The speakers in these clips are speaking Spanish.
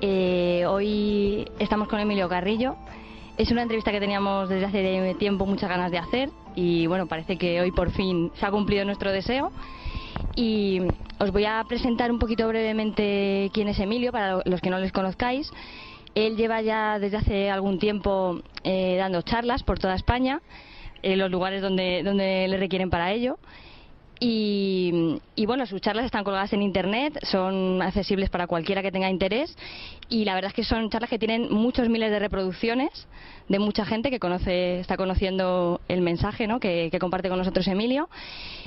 Hoy estamos con Emilio Carrillo. Es una entrevista que teníamos desde hace tiempo muchas ganas de hacer y bueno, parece que hoy por fin se ha cumplido nuestro deseo. Y os voy a presentar un poquito brevemente quién es Emilio, para los que no les conozcáis. Él lleva ya desde hace algún tiempo dando charlas por toda España, en los lugares donde le requieren para ello. Y bueno, sus charlas están colgadas en internet, son accesibles para cualquiera que tenga interés y la verdad es que son charlas que tienen muchos miles de reproducciones de mucha gente que está conociendo el mensaje, ¿no?, que comparte con nosotros Emilio.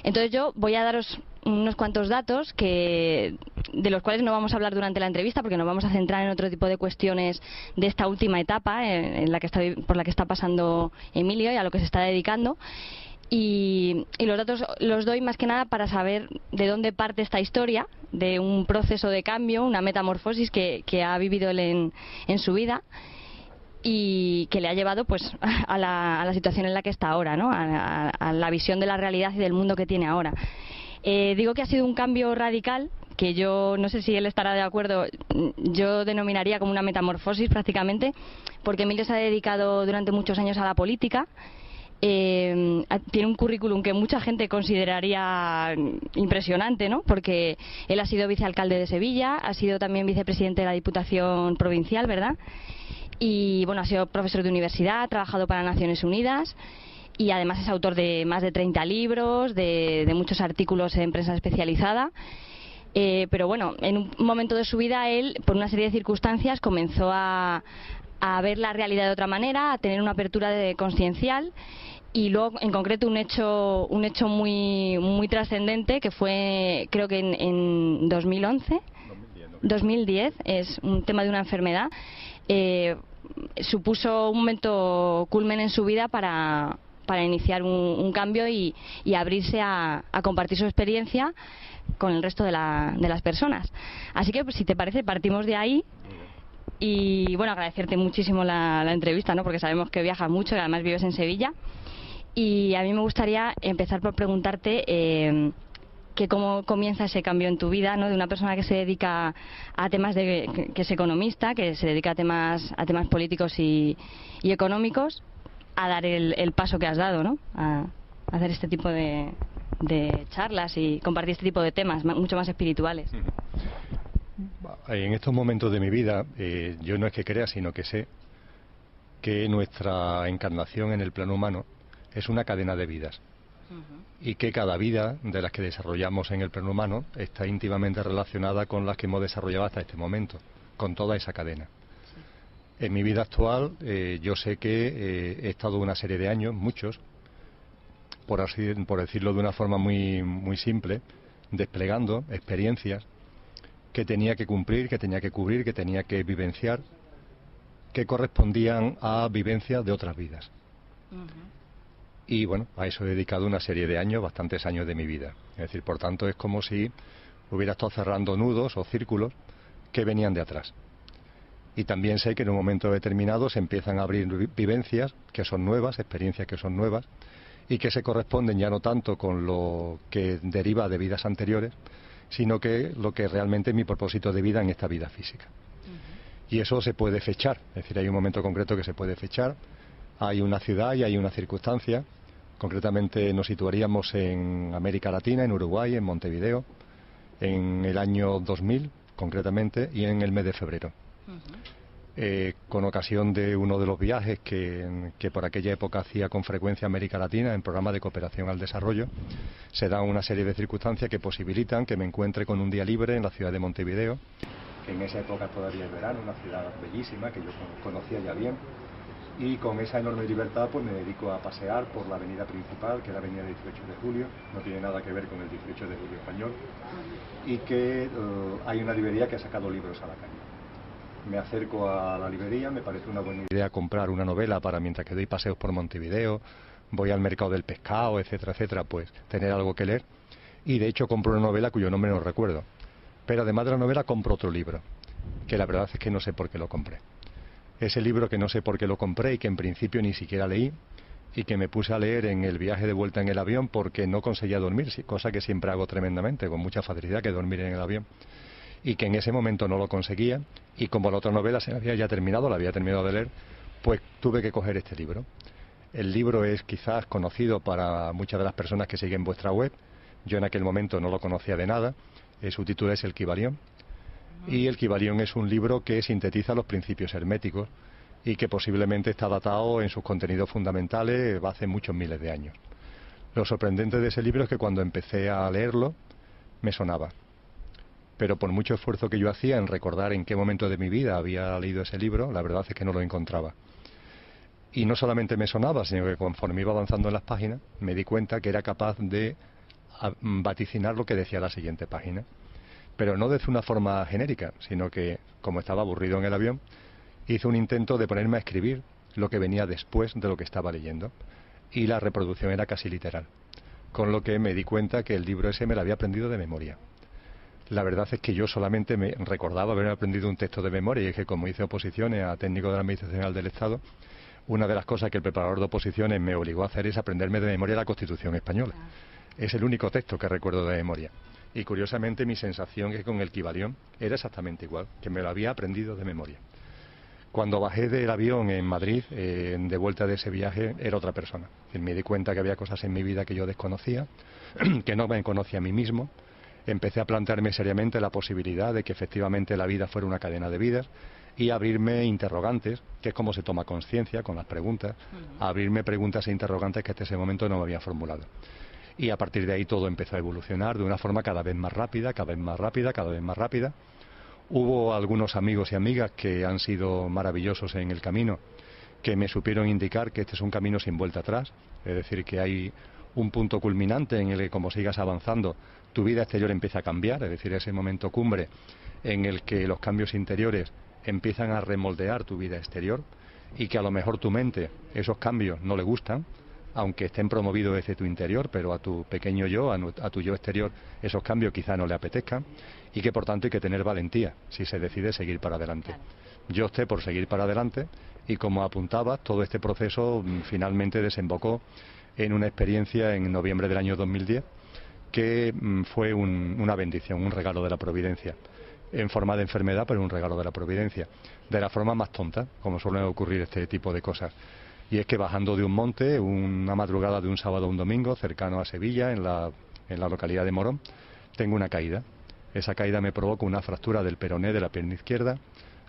Entonces yo voy a daros unos cuantos datos de los cuales no vamos a hablar durante la entrevista porque nos vamos a centrar en otro tipo de cuestiones de esta última etapa por la que está pasando Emilio y a lo que se está dedicando. Y los datos los doy más que nada para saber de dónde parte esta historia, de un proceso de cambio, una metamorfosis que ha vivido él en su vida y que le ha llevado pues a la situación en la que está ahora, ¿no?, a la visión de la realidad y del mundo que tiene ahora. Digo que ha sido un cambio radical, que yo no sé si él estará de acuerdo, yo denominaría como una metamorfosis prácticamente, porque Emilio se ha dedicado durante muchos años a la política. Tiene un currículum que mucha gente consideraría impresionante, ¿no?, porque él ha sido vicealcalde de Sevilla, ha sido también vicepresidente de la Diputación Provincial, ¿verdad? Y bueno, ha sido profesor de universidad, ha trabajado para Naciones Unidas y además es autor de más de 30 libros, de muchos artículos en prensa especializada. Pero bueno, en un momento de su vida él, por una serie de circunstancias, comenzó a ver la realidad de otra manera, a tener una apertura consciencial y luego en concreto un hecho muy trascendente que fue, creo que en 2010, es un tema de una enfermedad, supuso un momento culmen en su vida para iniciar un cambio y abrirse a compartir su experiencia con el resto de las personas. Así que pues, si te parece, partimos de ahí. Y bueno, agradecerte muchísimo la entrevista, ¿no?, porque sabemos que viajas mucho y además vives en Sevilla. Y a mí me gustaría empezar por preguntarte que cómo comienza ese cambio en tu vida, ¿no?, de una persona que se dedica a temas que es economista, que se dedica a temas políticos y económicos, a dar el paso que has dado, ¿no?, a hacer este tipo de charlas y compartir este tipo de temas mucho más espirituales. En estos momentos de mi vida, yo no es que crea, sino que sé que nuestra encarnación en el plano humano es una cadena de vidas. Y que cada vida de las que desarrollamos en el plano humano está íntimamente relacionada con las que hemos desarrollado hasta este momento, con toda esa cadena. En mi vida actual, yo sé que he estado una serie de años, muchos, por decirlo de una forma muy simple, desplegando experiencias que tenía que cumplir, que tenía que cubrir, que tenía que vivenciar, que correspondían a vivencias de otras vidas. Y bueno, a eso he dedicado una serie de años, bastantes años de mi vida. Es decir, por tanto, es como si hubiera estado cerrando nudos o círculos que venían de atrás. Y también sé que en un momento determinado se empiezan a abrir vivencias que son nuevas, experiencias que son nuevas, y que se corresponden ya no tanto con lo que deriva de vidas anteriores, sino que lo que realmente es mi propósito de vida en esta vida física. Y eso se puede fechar, es decir, hay un momento concreto que se puede fechar, hay una ciudad y hay una circunstancia. Concretamente nos situaríamos en América Latina, en Uruguay, en Montevideo, en el año 2000 concretamente, y en el mes de febrero. Con ocasión de uno de los viajes que por aquella época hacía con frecuencia América Latina en programas de cooperación al desarrollo, se dan una serie de circunstancias que posibilitan que me encuentre con un día libre en la ciudad de Montevideo, que en esa época todavía es verano, una ciudad bellísima que yo conocía ya bien, y con esa enorme libertad pues me dedico a pasear por la avenida principal, que es la avenida 18 de Julio, no tiene nada que ver con el 18 de Julio español, y que hay una librería que ha sacado libros a la calle. Me acerco a la librería, me parece una buena idea comprar una novela para mientras que doy paseos por Montevideo, voy al mercado del pescado, etcétera, etcétera, pues tener algo que leer. Y de hecho compro una novela cuyo nombre no recuerdo. Pero además de la novela compro otro libro, que la verdad es que no sé por qué lo compré. Ese libro que no sé por qué lo compré y que en principio ni siquiera leí, y que me puse a leer en el viaje de vuelta en el avión porque no conseguía dormir, cosa que siempre hago tremendamente, con mucha facilidad, que dormir en el avión. y que en ese momento no lo conseguía, y como la otra novela se había ya terminado, la había terminado de leer, pues tuve que coger este libro. El libro es quizás conocido para muchas de las personas que siguen vuestra web. Yo en aquel momento no lo conocía de nada. Su título es El Kybalión. Y El Kybalión es un libro que sintetiza los principios herméticos y que posiblemente está datado en sus contenidos fundamentales hace muchos miles de años. Lo sorprendente de ese libro es que cuando empecé a leerlo me sonaba. Pero por mucho esfuerzo que yo hacía en recordar en qué momento de mi vida había leído ese libro, la verdad es que no lo encontraba. Y no solamente me sonaba, sino que conforme iba avanzando en las páginas, me di cuenta que era capaz de vaticinar lo que decía la siguiente página. Pero no de una forma genérica, sino que, como estaba aburrido en el avión, hice un intento de ponerme a escribir lo que venía después de lo que estaba leyendo. Y la reproducción era casi literal. Con lo que me di cuenta que el libro ese me lo había aprendido de memoria. La verdad es que yo solamente me recordaba haber aprendido un texto de memoria, y es que como hice oposiciones a técnico de la Administración General del Estado, una de las cosas que el preparador de oposiciones me obligó a hacer es aprenderme de memoria la Constitución española. Es el único texto que recuerdo de memoria. Y curiosamente mi sensación es que con el Kybalión era exactamente igual, que me lo había aprendido de memoria. Cuando bajé del avión en Madrid, de vuelta de ese viaje, era otra persona. Me di cuenta que había cosas en mi vida que yo desconocía, que no me conocía a mí mismo. Empecé a plantearme seriamente la posibilidad de que efectivamente la vida fuera una cadena de vidas y abrirme interrogantes, que es como se toma conciencia con las preguntas, abrirme preguntas e interrogantes que hasta ese momento no me había formulado. Y a partir de ahí todo empezó a evolucionar de una forma cada vez más rápida, cada vez más rápida, cada vez más rápida. Hubo algunos amigos y amigas que han sido maravillosos en el camino, que me supieron indicar que este es un camino sin vuelta atrás, es decir, que hay un punto culminante en el que, como sigas avanzando, tu vida exterior empieza a cambiar, es decir, ese momento cumbre en el que los cambios interiores empiezan a remoldear tu vida exterior, y que a lo mejor tu mente esos cambios no le gustan, aunque estén promovidos desde tu interior, pero a tu pequeño yo, a tu yo exterior, esos cambios quizá no le apetezcan, y que por tanto hay que tener valentía si se decide seguir para adelante. Yo opté por seguir para adelante, y como apuntabas, todo este proceso finalmente desembocó en una experiencia en noviembre del año 2010 que fue una bendición, un regalo de la providencia, en forma de enfermedad, pero un regalo de la providencia, de la forma más tonta, como suelen ocurrir este tipo de cosas. Y es que bajando de un monte, una madrugada de un sábado a un domingo, cercano a Sevilla, en la localidad de Morón, tengo una caída. Esa caída me provoca una fractura del peroné de la pierna izquierda.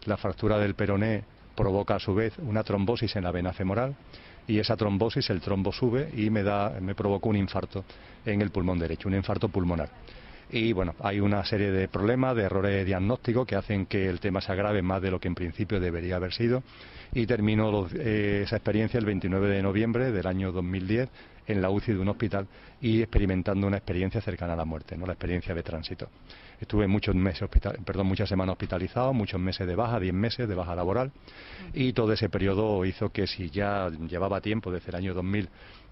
La fractura del peroné provoca a su vez una trombosis en la vena femoral, y esa trombosis, el trombo sube y me provoca un infarto en el pulmón derecho, un infarto pulmonar. Y bueno, hay una serie de problemas, de errores diagnósticos que hacen que el tema se agrave más de lo que en principio debería haber sido, y termino esa experiencia el 29 de noviembre del año 2010 en la UCI de un hospital y experimentando una experiencia cercana a la muerte, ¿no? La experiencia de tránsito. Estuve muchas semanas hospitalizado, muchos meses de baja, 10 meses de baja laboral, y todo ese periodo hizo que, si ya llevaba tiempo desde el año 2000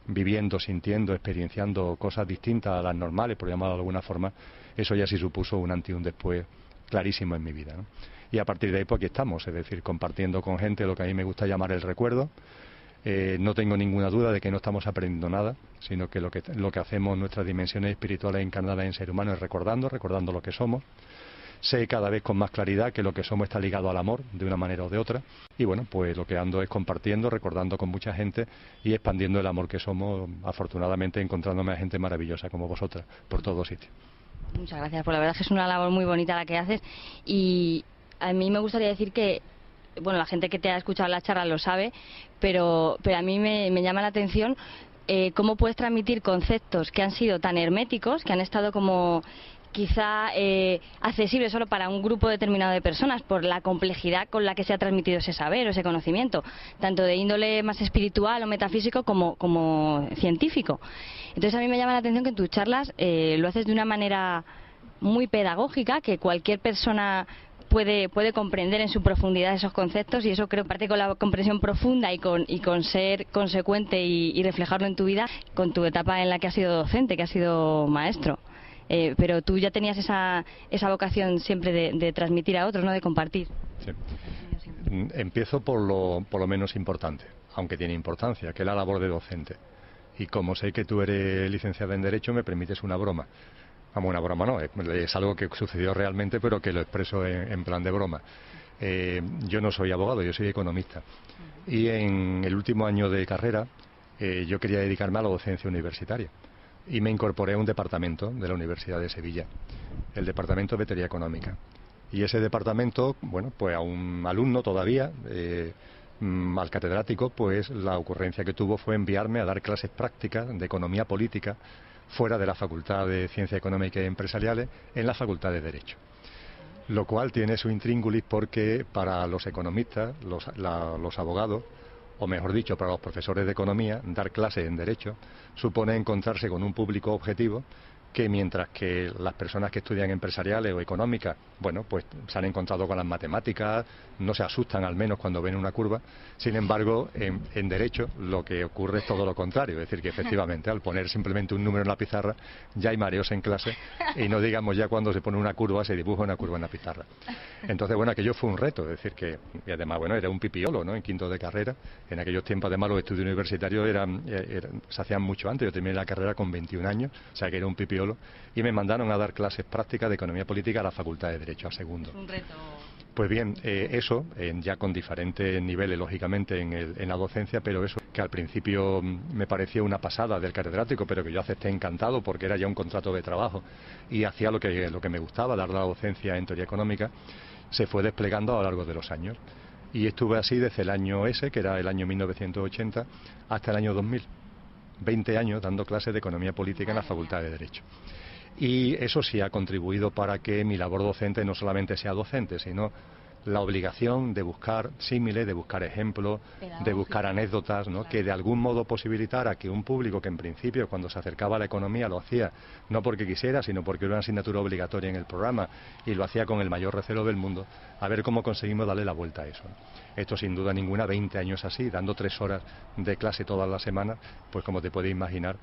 viviendo, sintiendo, experienciando cosas distintas a las normales, por llamarlo de alguna forma, eso ya sí supuso un antes y un después clarísimo en mi vida, ¿no? Y a partir de ahí pues aquí estamos, es decir, compartiendo con gente lo que a mí me gusta llamar el recuerdo. No tengo ninguna duda de que no estamos aprendiendo nada, sino que lo que hacemos en nuestras dimensiones espirituales encarnadas en ser humano es recordando lo que somos. Sé cada vez con más claridad que lo que somos está ligado al amor, de una manera o de otra. Y bueno, pues lo que ando es compartiendo, recordando con mucha gente y expandiendo el amor que somos, afortunadamente encontrándome a gente maravillosa como vosotras, por todos sitios. Muchas gracias, pues la verdad es que es una labor muy bonita la que haces, y a mí me gustaría decir que, bueno, la gente que te ha escuchado la charla lo sabe, pero a mí me llama la atención cómo puedes transmitir conceptos que han sido tan herméticos, que han estado como quizá accesibles solo para un grupo determinado de personas por la complejidad con la que se ha transmitido ese saber o ese conocimiento, tanto de índole más espiritual o metafísico como científico. Entonces a mí me llama la atención que en tus charlas lo haces de una manera muy pedagógica, que cualquier persona puede comprender en su profundidad esos conceptos, y eso creo que parte con la comprensión profunda y con ser consecuente y reflejarlo en tu vida, con tu etapa en la que has sido docente, que has sido maestro. Pero tú ya tenías esa vocación siempre de transmitir a otros, ¿no?, de compartir. Sí. Empiezo por lo menos importante, aunque tiene importancia, que es la labor de docente. Y como sé que tú eres licenciada en Derecho, me permites una broma. Vamos, una broma no, es algo que sucedió realmente, pero que lo expreso en plan de broma. Yo no soy abogado, yo soy economista. Y en el último año de carrera yo quería dedicarme a la docencia universitaria. Y me incorporé a un departamento de la Universidad de Sevilla, el Departamento de Vetería Económica. Y ese departamento, bueno, pues a un alumno todavía, al catedrático, pues la ocurrencia que tuvo fue enviarme a dar clases prácticas de economía política fuera de la Facultad de Ciencias Económicas y Empresariales, en la Facultad de Derecho. Lo cual tiene su intríngulis porque para los economistas, los abogados, o mejor dicho, para los profesores de economía, dar clases en Derecho supone encontrarse con un público objetivo que mientras que las personas que estudian empresariales o económicas, bueno, pues se han encontrado con las matemáticas, no se asustan al menos cuando ven una curva. Sin embargo, en Derecho lo que ocurre es todo lo contrario, es decir, que efectivamente al poner simplemente un número en la pizarra ya hay mareos en clase y no digamos ya cuando se pone una curva, se dibuja una curva en la pizarra. Entonces, bueno, aquello fue un reto, es decir, que y además, bueno, era un pipiolo, ¿no?, en quinto de carrera. En aquellos tiempos, además, los estudios universitarios se hacían mucho antes. Yo terminé la carrera con 21 años, o sea que era un pipiolo, y me mandaron a dar clases prácticas de economía política a la Facultad de Derecho, a segundo. Un reto. Pues bien, eso, ya con diferentes niveles, lógicamente, en la docencia, pero eso que al principio me parecía una pasada del catedrático, pero que yo acepté encantado porque era ya un contrato de trabajo y hacía lo que me gustaba, dar la docencia en teoría económica, se fue desplegando a lo largo de los años. Y estuve así desde el año ese, que era el año 1980, hasta el año 2000. 20 años dando clases de economía política en la Facultad de Derecho. Y eso sí ha contribuido para que mi labor docente no solamente sea docente, sino la obligación de buscar símiles, de buscar ejemplos, de buscar anécdotas, ¿no?, que de algún modo posibilitara que un público que en principio cuando se acercaba a la economía lo hacía no porque quisiera, sino porque era una asignatura obligatoria en el programa y lo hacía con el mayor recelo del mundo, a ver cómo conseguimos darle la vuelta a eso, ¿no? Esto sin duda ninguna, 20 años así, dando 3 horas de clase todas las semanas, pues como te puedes imaginar,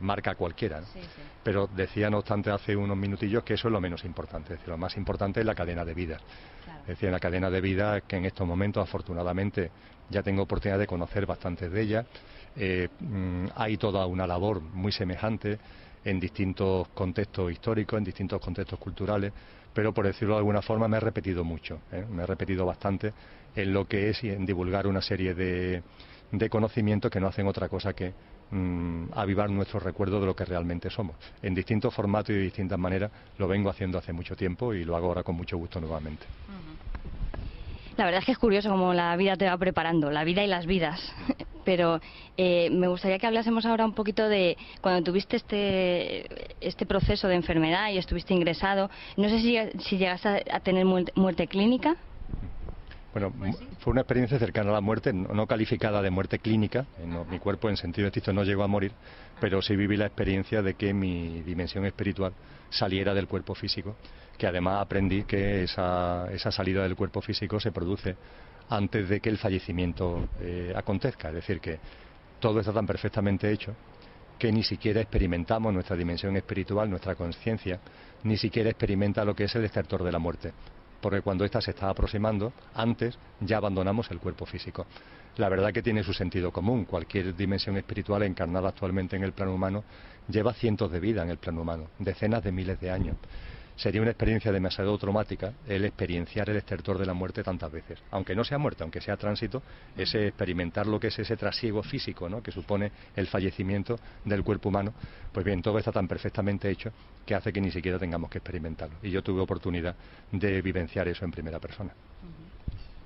marca a cualquiera, ¿no? Sí, sí. Pero decía, no obstante, hace unos minutillos que eso es lo menos importante, es decir, lo más importante es la cadena de vida. Claro. Es decir, la cadena de vida que en estos momentos, afortunadamente, ya tengo oportunidad de conocer bastantes de ellas. Hay toda una labor muy semejante en distintos contextos históricos, en distintos contextos culturales, pero por decirlo de alguna forma me he repetido mucho, me he repetido bastante en lo que es y en divulgar una serie de conocimientos que no hacen otra cosa que avivar nuestro recuerdo de lo que realmente somos. En distintos formatos y de distintas maneras lo vengo haciendo hace mucho tiempo y lo hago ahora con mucho gusto nuevamente. La verdad es que es curioso cómo la vida te va preparando, la vida y las vidas. Pero me gustaría que hablásemos ahora un poquito de cuando tuviste este proceso de enfermedad y estuviste ingresado. No sé si llegaste a tener muerte clínica. Bueno, fue una experiencia cercana a la muerte, no calificada de muerte clínica. Mi cuerpo en sentido estricto no llegó a morir, pero sí viví la experiencia de que mi dimensión espiritual saliera del cuerpo físico, que además aprendí que esa salida del cuerpo físico se produce antes de que el fallecimiento acontezca. Es decir, que todo está tan perfectamente hecho que ni siquiera experimentamos nuestra dimensión espiritual, nuestra conciencia, ni siquiera experimenta lo que es el estertor de la muerte, porque cuando ésta se está aproximando, antes ya abandonamos el cuerpo físico. La verdad que tiene su sentido común. Cualquier dimensión espiritual encarnada actualmente en el plano humano lleva cientos de vidas en el plano humano, decenas de miles de años. Sería una experiencia demasiado traumática el experienciar el estertor de la muerte tantas veces. Aunque no sea muerte, aunque sea tránsito, ese experimentar lo que es ese trasiego físico, ¿no?, que supone el fallecimiento del cuerpo humano, pues bien, todo está tan perfectamente hecho que hace que ni siquiera tengamos que experimentarlo. Y yo tuve oportunidad de vivenciar eso en primera persona.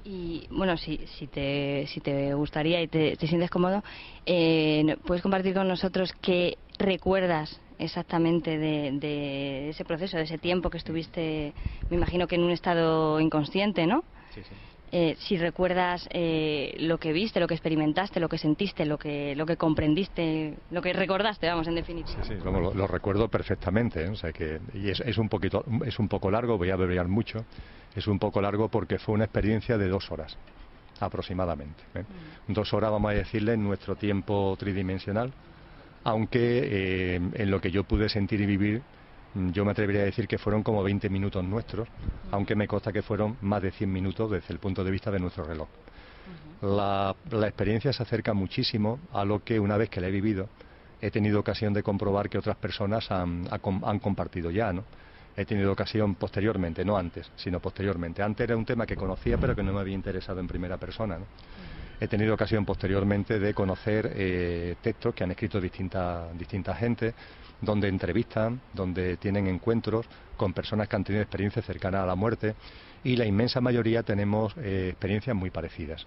Y bueno, si te gustaría y te sientes cómodo, puedes compartir con nosotros qué recuerdas exactamente de ese proceso, de ese tiempo que estuviste, me imagino que en un estado inconsciente, ¿no? Sí, sí. Si recuerdas lo que viste, lo que experimentaste, lo que sentiste, lo que comprendiste, lo que recordaste, vamos, en definitiva. Sí, vamos, lo recuerdo perfectamente, ¿eh? O sea que y es un poco largo, voy a abreviar mucho. Es un poco largo porque fue una experiencia de 2 horas aproximadamente, ¿eh? 2 horas, vamos a decirle, en nuestro tiempo tridimensional, aunque en lo que yo pude sentir y vivir, yo me atrevería a decir que fueron como 20 minutos nuestros, aunque me consta que fueron más de 100 minutos desde el punto de vista de nuestro reloj. La experiencia se acerca muchísimo a lo que, una vez que la he vivido, he tenido ocasión de comprobar que otras personas han compartido ya, ¿no? He tenido ocasión posteriormente, no antes, sino posteriormente. Antes era un tema que conocía pero que no me había interesado en primera persona, ¿no? He tenido ocasión posteriormente de conocer textos que han escrito distintas gente, donde entrevistan, donde tienen encuentros con personas que han tenido experiencias cercanas a la muerte, y la inmensa mayoría tenemos experiencias muy parecidas,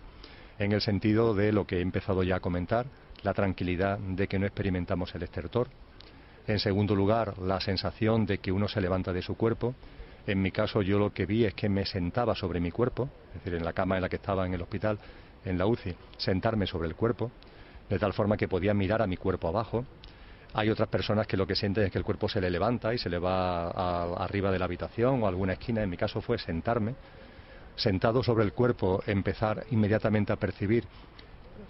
en el sentido de lo que he empezado ya a comentar, la tranquilidad de que no experimentamos el estertor. En segundo lugar, la sensación de que uno se levanta de su cuerpo. En mi caso, yo lo que vi es que me sentaba sobre mi cuerpo, es decir, en la cama en la que estaba en el hospital, en la UCI, sentarme sobre el cuerpo, de tal forma que podía mirar a mi cuerpo abajo. Hay otras personas que lo que sienten es que el cuerpo se le levanta y se le va arriba de la habitación o a alguna esquina. En mi caso fue sentarme, sentado sobre el cuerpo, empezar inmediatamente a percibir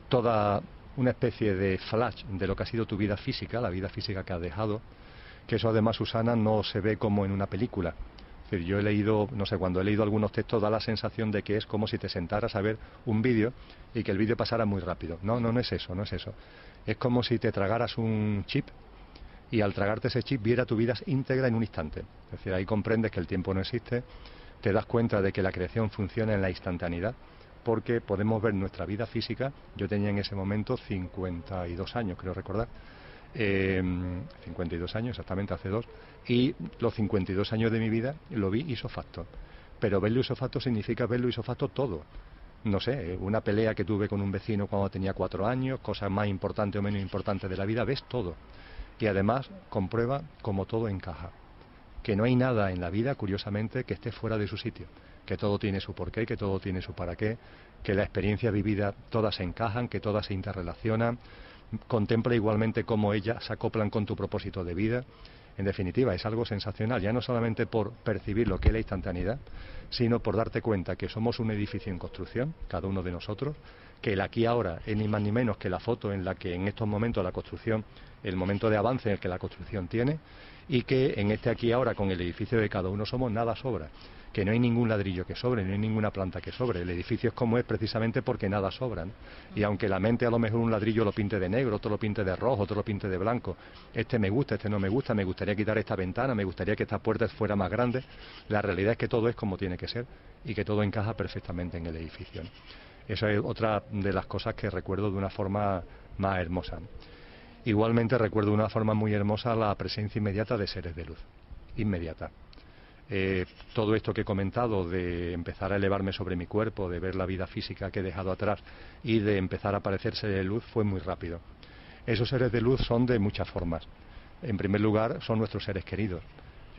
toda una especie de flash de lo que ha sido tu vida física, la vida física que has dejado, que eso además, Susana, no se ve como en una película. Es decir, yo he leído, no sé, cuando he leído algunos textos da la sensación de que es como si te sentaras a ver un vídeo y que el vídeo pasara muy rápido. No, no, no es eso, no es eso. Es como si te tragaras un chip y al tragarte ese chip viera tu vida íntegra en un instante. Es decir, ahí comprendes que el tiempo no existe, te das cuenta de que la creación funciona en la instantaneidad, porque podemos ver nuestra vida física. Yo tenía en ese momento 52 años, creo recordar. 52 años, exactamente, hace 2, y los 52 años de mi vida lo vi ipso facto. Pero verlo ipso facto significa verlo ipso facto todo. No sé, una pelea que tuve con un vecino cuando tenía 4 años, cosas más importantes o menos importantes de la vida, ves todo. Y además comprueba cómo todo encaja. Que no hay nada en la vida, curiosamente, que esté fuera de su sitio. Que todo tiene su porqué, que todo tiene su para qué, que la experiencia vivida todas se encajan, que todas se interrelacionan. Contempla igualmente cómo ellas se acoplan con tu propósito de vida. En definitiva, es algo sensacional, ya no solamente por percibir lo que es la instantaneidad, sino por darte cuenta que somos un edificio en construcción, cada uno de nosotros, que el aquí ahora es ni más ni menos que la foto en la que en estos momentos la construcción, el momento de avance en el que la construcción tiene, y que en este aquí ahora con el edificio de cada uno somos, nada sobra. Que no hay ningún ladrillo que sobre, no hay ninguna planta que sobre. El edificio es como es precisamente porque nada sobra, ¿no? Y aunque la mente a lo mejor un ladrillo lo pinte de negro, otro lo pinte de rojo, otro lo pinte de blanco, este me gusta, este no me gusta, me gustaría quitar esta ventana, me gustaría que esta puerta fuera más grande, la realidad es que todo es como tiene que ser y que todo encaja perfectamente en el edificio, ¿no? Esa es otra de las cosas que recuerdo de una forma más hermosa, ¿no? Igualmente recuerdo de una forma muy hermosa la presencia inmediata de seres de luz, inmediata. Todo esto que he comentado de empezar a elevarme sobre mi cuerpo, de ver la vida física que he dejado atrás y de empezar a aparecer seres de luz fue muy rápido. Esos seres de luz son de muchas formas. En primer lugar, son nuestros seres queridos.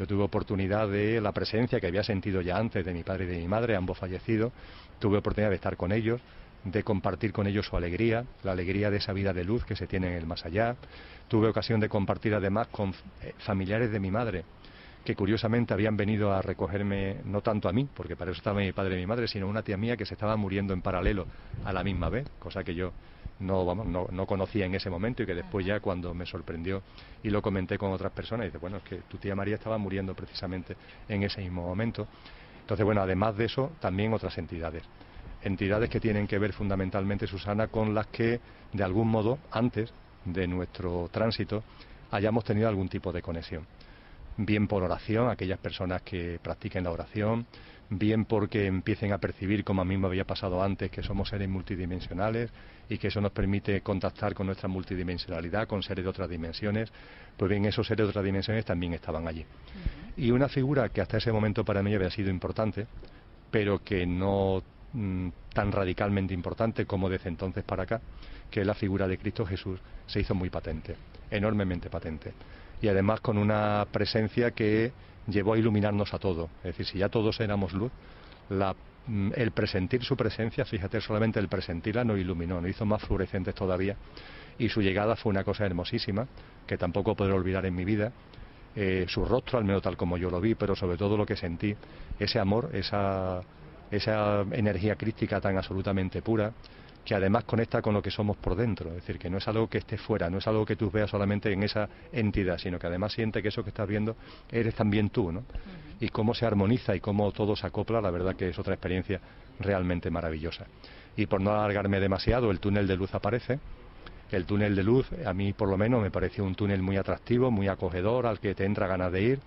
Yo tuve oportunidad de la presencia que había sentido ya antes de mi padre y de mi madre, ambos fallecidos. Tuve oportunidad de estar con ellos, de compartir con ellos su alegría, la alegría de esa vida de luz que se tiene en el más allá. Tuve ocasión de compartir además con familiares de mi madre, que curiosamente habían venido a recogerme, no tanto a mí, porque para eso estaba mi padre y mi madre, sino una tía mía que se estaba muriendo en paralelo a la misma vez, cosa que yo no conocía en ese momento y que después ya cuando me sorprendió y lo comenté con otras personas, dice, bueno, es que tu tía María estaba muriendo precisamente en ese mismo momento. Entonces, bueno, además de eso, también otras entidades que tienen que ver fundamentalmente, Susana, con las que de algún modo, antes de nuestro tránsito, hayamos tenido algún tipo de conexión. Bien por oración, aquellas personas que practiquen la oración, bien porque empiecen a percibir, como a mí me había pasado antes, que somos seres multidimensionales y que eso nos permite contactar con nuestra multidimensionalidad, con seres de otras dimensiones. Pues bien, esos seres de otras dimensiones también estaban allí. Y una figura que hasta ese momento para mí había sido importante, pero que no tan radicalmente importante como desde entonces para acá, que es la figura de Cristo Jesús, se hizo muy patente, enormemente patente. Y además con una presencia que llevó a iluminarnos a todos. Es decir, si ya todos éramos luz, el presentir su presencia, fíjate, solamente el presentirla nos iluminó, nos hizo más fluorescentes todavía, y su llegada fue una cosa hermosísima, que tampoco podré olvidar en mi vida. Su rostro, al menos tal como yo lo vi, pero sobre todo lo que sentí, ese amor, esa energía crística tan absolutamente pura, que además conecta con lo que somos por dentro. Es decir, que no es algo que esté fuera, no es algo que tú veas solamente en esa entidad, sino que además siente que eso que estás viendo eres también tú, ¿no? Y cómo se armoniza y cómo todo se acopla, la verdad que es otra experiencia realmente maravillosa. Y por no alargarme demasiado, el túnel de luz aparece. El túnel de luz, a mí por lo menos me pareció un túnel muy atractivo, muy acogedor, al que te entra ganas de ir.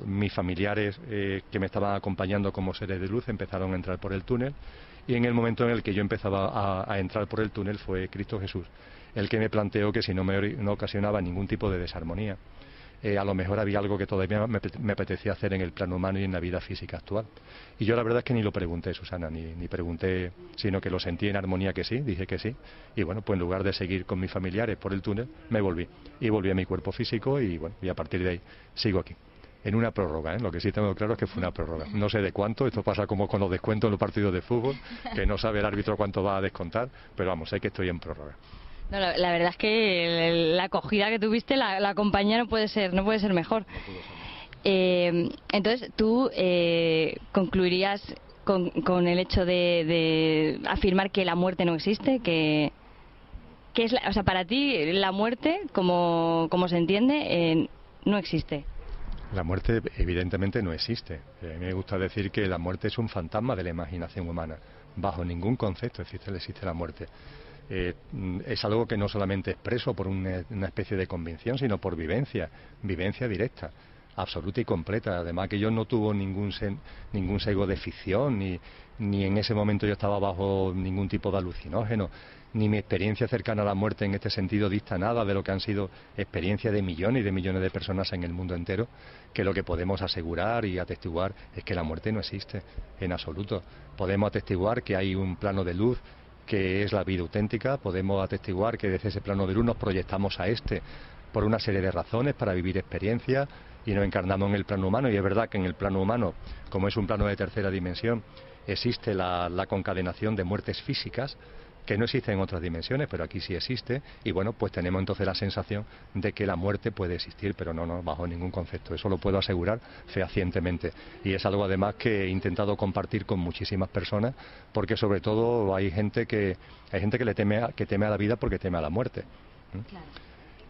Mis familiares que me estaban acompañando como seres de luz empezaron a entrar por el túnel, y en el momento en el que yo empezaba a entrar por el túnel fue Cristo Jesús el que me planteó que si no no ocasionaba ningún tipo de desarmonía, a lo mejor había algo que todavía me apetecía hacer en el plano humano y en la vida física actual. Y yo la verdad es que ni lo pregunté, Susana, ni pregunté, sino que lo sentí en armonía que sí, dije que sí. Y bueno, pues en lugar de seguir con mis familiares por el túnel, me volví. Y volví a mi cuerpo físico y bueno, y a partir de ahí sigo aquí. En una prórroga, ¿eh? Lo que sí tengo claro es que fue una prórroga. No sé de cuánto, esto pasa como con los descuentos en los partidos de fútbol, que no sabe el árbitro cuánto va a descontar, pero vamos, sé que estoy en prórroga. No, la verdad es que la acogida que tuviste, la compañía no puede ser mejor. Entonces, tú concluirías con el hecho de afirmar que la muerte no existe, que es o sea, para ti la muerte, como se entiende, no existe. La muerte evidentemente no existe. A mí me gusta decir que la muerte es un fantasma de la imaginación humana. Bajo ningún concepto existe la muerte. Es algo que no solamente expreso por una especie de convicción, sino por vivencia directa, absoluta y completa. Además que yo no tuvo ningún sesgo de ficción, ni en ese momento yo estaba bajo ningún tipo de alucinógeno, ni mi experiencia cercana a la muerte en este sentido dista nada de lo que han sido experiencias de millones y de millones de personas en el mundo entero, que lo que podemos asegurar y atestiguar es que la muerte no existe en absoluto. Podemos atestiguar que hay un plano de luz que es la vida auténtica, podemos atestiguar que desde ese plano de luz nos proyectamos a este por una serie de razones para vivir experiencias y nos encarnamos en el plano humano, y es verdad que en el plano humano, como es un plano de tercera dimensión, existe la concadenación de muertes físicas que no existen en otras dimensiones, pero aquí sí existe, y bueno, pues tenemos entonces la sensación de que la muerte puede existir, pero no bajo ningún concepto. Eso lo puedo asegurar fehacientemente, y es algo además que he intentado compartir con muchísimas personas, porque sobre todo hay gente que teme a la vida porque teme a la muerte. Claro.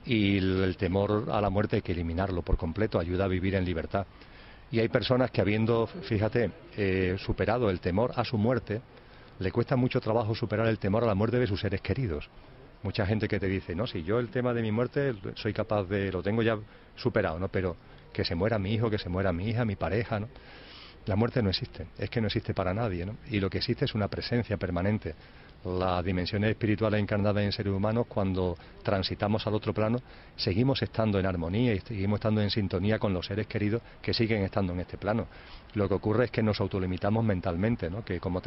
Y el temor a la muerte hay que eliminarlo por completo, ayuda a vivir en libertad. Y hay personas que, habiendo, fíjate, superado el temor a su muerte, le cuesta mucho trabajo superar el temor a la muerte de sus seres queridos. Mucha gente que te dice, no, si yo el tema de mi muerte soy capaz lo tengo ya superado, ¿no? Pero que se muera mi hijo, que se muera mi hija, mi pareja, ¿no? La muerte no existe, es que no existe para nadie, ¿no? Y lo que existe es una presencia permanente. Las dimensiones espirituales encarnadas en seres humanos, cuando transitamos al otro plano, seguimos estando en armonía y seguimos estando en sintonía con los seres queridos que siguen estando en este plano. Lo que ocurre es que nos autolimitamos mentalmente, ¿no? Que como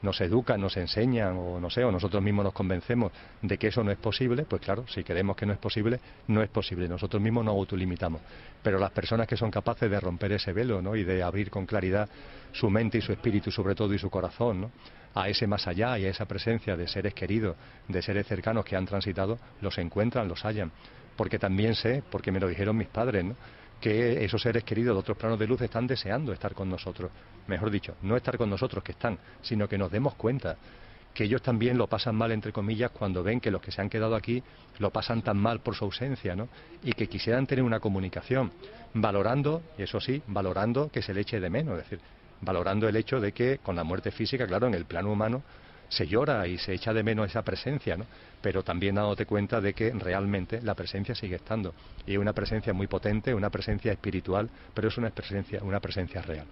nos educan, nos enseñan, o no sé, o nosotros mismos nos convencemos de que eso no es posible, pues claro, si creemos que no es posible, no es posible. Nosotros mismos nos autolimitamos. Pero las personas que son capaces de romper ese velo, ¿no? Y de abrir con claridad su mente y su espíritu, sobre todo, y su corazón, ¿no? A ese más allá y a esa presencia de seres queridos, de seres cercanos que han transitado, los encuentran, los hallan. Porque también sé, porque me lo dijeron mis padres, ¿no? Que esos seres queridos de otros planos de luz están deseando estar con nosotros. Mejor dicho, no estar con nosotros, que están, sino que nos demos cuenta que ellos también lo pasan mal, entre comillas, cuando ven que los que se han quedado aquí lo pasan tan mal por su ausencia, ¿no? Y que quisieran tener una comunicación, valorando, y eso sí, valorando que se le eche de menos, es decir, valorando el hecho de que con la muerte física, claro, en el plano humano se llora y se echa de menos esa presencia, ¿no? Pero también dándote cuenta de que realmente la presencia sigue estando, y es una presencia muy potente, una presencia espiritual, pero es una presencia real.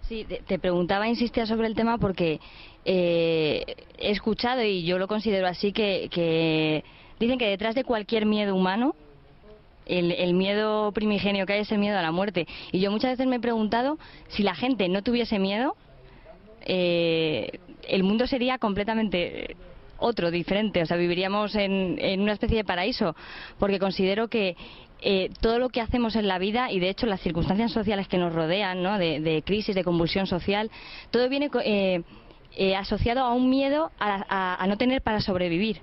Sí, te preguntaba, insistía sobre el tema porque he escuchado, y yo lo considero así, que dicen que detrás de cualquier miedo humano, el miedo primigenio que hay es el miedo a la muerte. Y yo muchas veces me he preguntado, si la gente no tuviese miedo, el mundo sería completamente otro, diferente. O sea, viviríamos en una especie de paraíso, porque considero que todo lo que hacemos en la vida, y de hecho las circunstancias sociales que nos rodean, ¿no? de crisis, de convulsión social, todo viene asociado a un miedo a no tener para sobrevivir,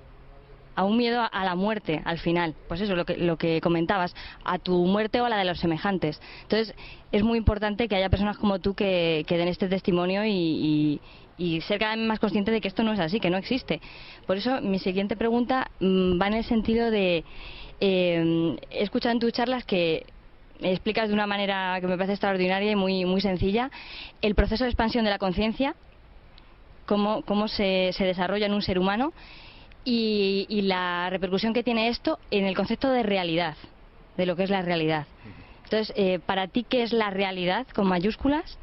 a un miedo a la muerte al final. Pues eso, lo que comentabas, a tu muerte o a la de los semejantes. Entonces es muy importante que haya personas como tú que den este testimonio y ser cada vez más consciente de que esto no es así, que no existe. Por eso mi siguiente pregunta va en el sentido de he escuchado en tus charlas que explicas de una manera que me parece extraordinaria y muy sencilla el proceso de expansión de la conciencia, cómo se desarrolla en un ser humano. y la repercusión que tiene esto en el concepto de realidad, de lo que es la realidad. Entonces, para ti, ¿qué es la realidad con mayúsculas